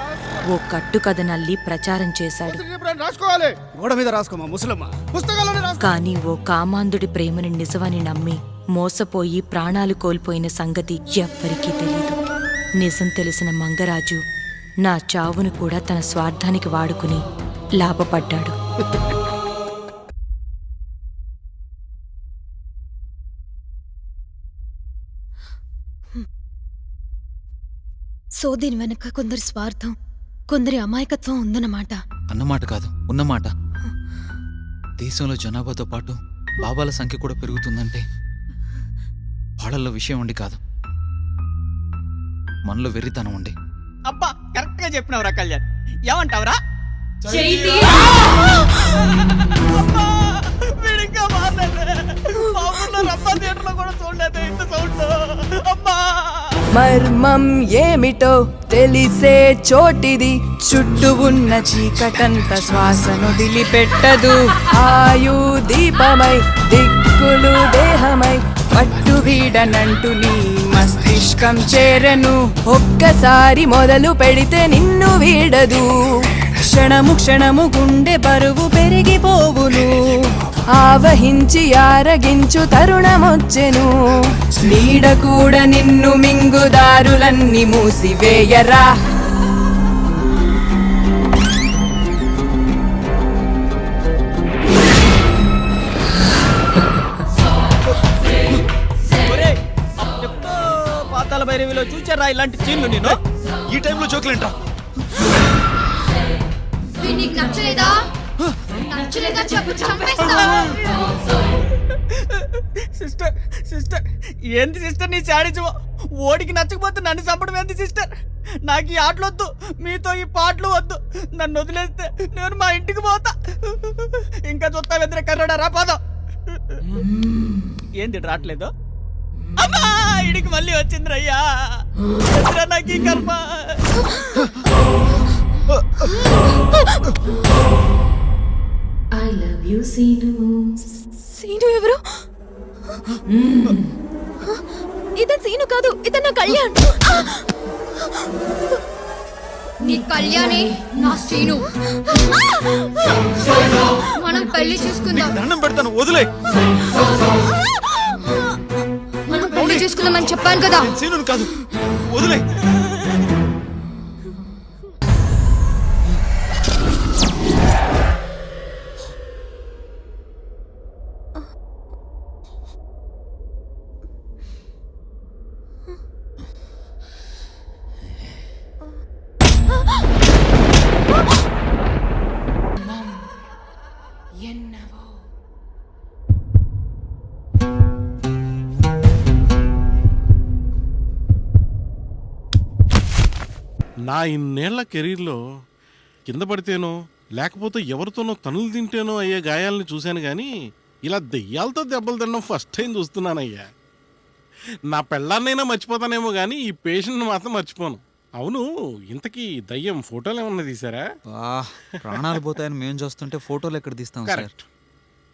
ఓ కట్టుకథనల్లి ప్రచారం చేశాడు. కాని ఓ కామాంధుడి ప్రేమని నిజమని నమ్మి మోసపోయి ప్రాణాలు కోల్పోయిన సంగతి ఎవ్వరికీ తెలీదు. నిజం తెలిసిన మంగరాజు నా చావును కూడా తన స్వార్థానికి వాడుకుని లాభపడ్డాడు. సో దీని వెనక కొందరి స్వార్థం, కొందరి అమాయకత్వం ఉందన్నమాట. అన్నమాట కాదు, ఉన్నమాట. దేశంలో జనాభాతో పాటు బాబాల సంఖ్య కూడా పెరుగుతుందంటే వాళ్ళల్లో విషయం ఉండి కాదు, మనలో వెర్రితనం ఉండి. అబ్బా కరెక్ట్ గా చెప్పినవరా కళ్యాణ్. ఏమంటావురా? మర్మం ఏమిటో తెలిసే చోటిది, చుట్టూ ఉన్న చీకటంత శ్వాసను దిలిపెట్టదు. ఆయు దీపమై దిక్కులు దేహమై పట్టు వీడనంటూ నీ మస్తిష్కం చేరను. ఒక్కసారి మొదలు పెడితే నిన్ను వీడదు. క్షణము క్షణము గుండె బరువు పెరిగిపోవును. ఆవహించి ఆరగించు తరుణమొచ్చెను. నీడ కూడా నిన్ను మింగుదారులన్నీ మూసివేయరా. పాతాళ భైరవిలో చూచారా ఇలాంటి చీన్లు? నేను ఈ టైంలో జోకులేంటా? సిస్టర్ సిస్టర్ ఏంది సిస్టర్ నీ చాడించు? ఓడికి నచ్చకపోతే నన్ను చంపడం ఏంది సిస్టర్? నాకు ఈ ఆటలు వద్దు, మీతో ఈ పాటలు వద్దు. నన్ను వదిలేస్తే నేను మా ఇంటికి పోతా. ఇంకా చూస్తా వెంద్ర కర్రడా రా పోదాం. ఏంది రావట్లేదు? అమ్మా ఇడికి మళ్ళీ వచ్చిందిరయ్యా. నాకు ఈ కర్మ. 「సీను ఎవరు? ఇతను సీను కాదు, ఇతను నా కళ్యాణ్. నీ కళ్యాణి నా సీను. మనం పెళ్లి చేసుకుందాం. దండం పెడతాను, వదిలే. మనం పెళ్లి చేసుకుందామని చెప్పాను కదా. సీను కాదు, వదిలే. నా ఇన్నేళ్ల కెరీర్లో కింద పడితేనో లేకపోతే ఎవరితోనో తనులు తింటేనో అయ్యే గాయాలని చూశాను కానీ ఇలా దెయ్యాలతో దెబ్బలు తినడం ఫస్ట్ టైం చూస్తున్నానయ్యా. నా పెళ్ళాన్నైనా మర్చిపోతానేమో కానీ ఈ పేషెంట్ని మాత్రం మర్చిపోను. అవును, ఇంతకీ దయ్యం ఫోటోలు ఏమన్నా తీసారా? ప్రాణాలు పోతాయని మేము చూస్తుంటే ఫోటోలు ఎక్కడ తీస్తాం? కరెక్ట్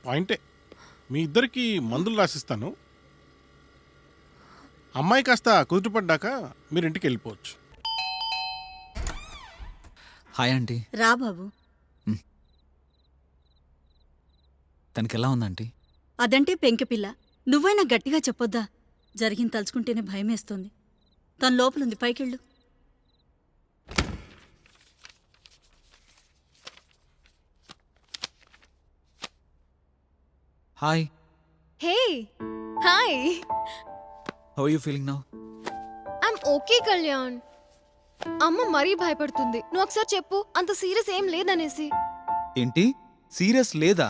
పాయింటే. మీ ఇద్దరికి మందులు రాసిస్తాను. అమ్మాయి కాస్త కుదుటపడ్డాక మీరు ఇంటికి వెళ్ళిపోవచ్చు. Hi aunty. రా బాబు. తనకి ఎలా ఉందంటీ? అదంటే పెంకిపిల్ల. నువ్వైనా గట్టిగా చెప్పొద్దా? జరిగింది తలుచుకుంటేనే భయమేస్తోంది. తన లోపలుంది, పైకెళ్ళు. Hi. Hey hi. How are you feeling now? I'm okay Kalyan. అమ్మ మరీ భయపడుతుంది. నువ్వు ఒకసారి చెప్పు, అంత సీరియస్ ఏం లేదనేసి. ఏంటి, సీరియస్ లేదా?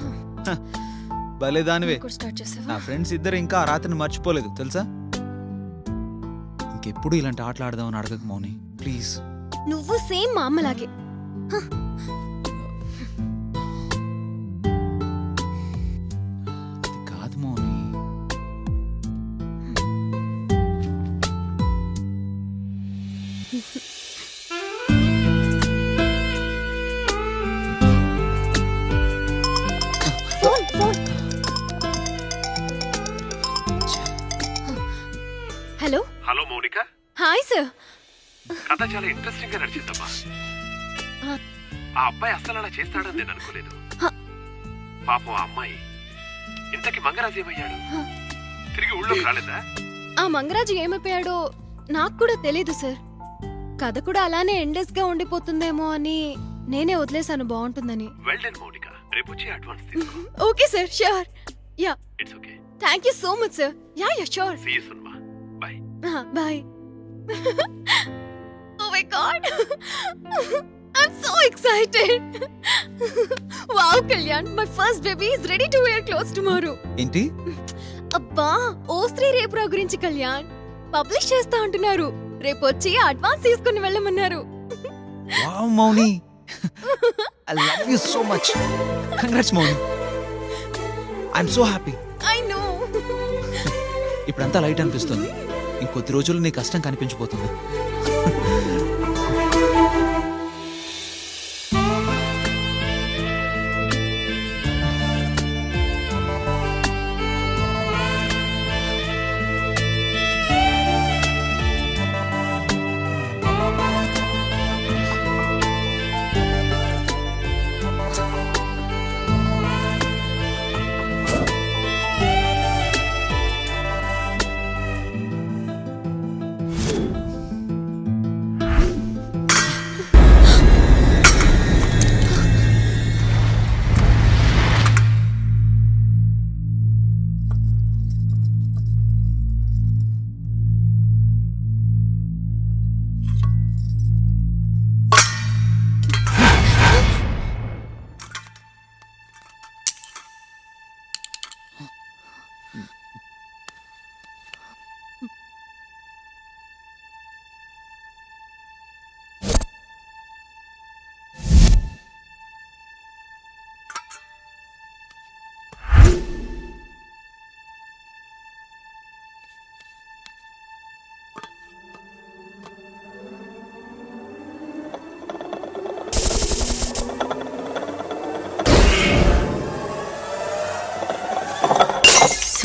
భలే దానివే. స్టార్ట్ చేసావా? నా ఫ్రెండ్స్ ఇద్దరు ఇంకా ఆ రాత్రిని మర్చిపోలేదు తెలుసా. ఇంకెప్పుడు ఇలాంటి ఆటలు ఆడదామని అడగక మౌని ప్లీజ్. నువ్వు సేమ్ మా అమ్మలాగే. అది కాదు Mouni. Hello. Hello Mounika. Hi sir. కథ చాలా ఇంట్రెస్టింగ్ గా నడిచిందమ్మా. ఆ అబ్బాయి అస్సలు అలా చేస్తాడని నేను అనుకోలేదు. పాపం ఆ అమ్మాయి. ఇంతకి మంగరాజు ఏమయ్యాడు? తిరిగి ఊళ్ళోకి రాలేదా? ఆ మంగరాజు ఏమైపోయాడో నాకు కూడా తెలీదు సార్. కథ కూడా అలానే ఎండెస్ గా ఉండిపోతుందేమో అని నేనే వదిలేశాను బాగుంటుందని. Well done Mounika. రేపు వచ్చి అడ్వాన్స్ తీసుకో. Okay sir, sure. Yeah, it's okay. Thank you so much sir. Yeah yeah sure. See you soon మా. Bye. Bye. Oh my god. I'm so excited. Wow, Kalyan, my first baby is ready to wear clothes tomorrow. ఏంటి? అబ్బా, ఓ3 రేపురా గురించి Kalyan publish చేస్తా అంటున్నారు. రేపు వచ్చి advance తీసుకుని వెళ్ళమన్నారు. Wow Mouni, I love you so much. Congrats Mouni. I'm so happy. I know. ఇప్పుడంతా లైట్ అనిపిస్తుంది. ఇంకొద్ది రోజులు నీ కష్టం కనిపించిపోతుంది.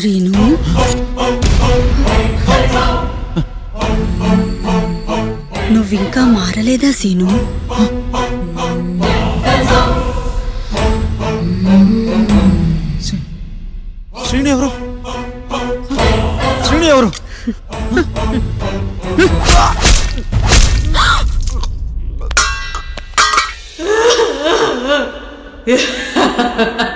శ్రీను నువ్వింకా మారలేదా సీను? శ్రీను ఎవరు? శ్రీను ఎవరు? Yeah.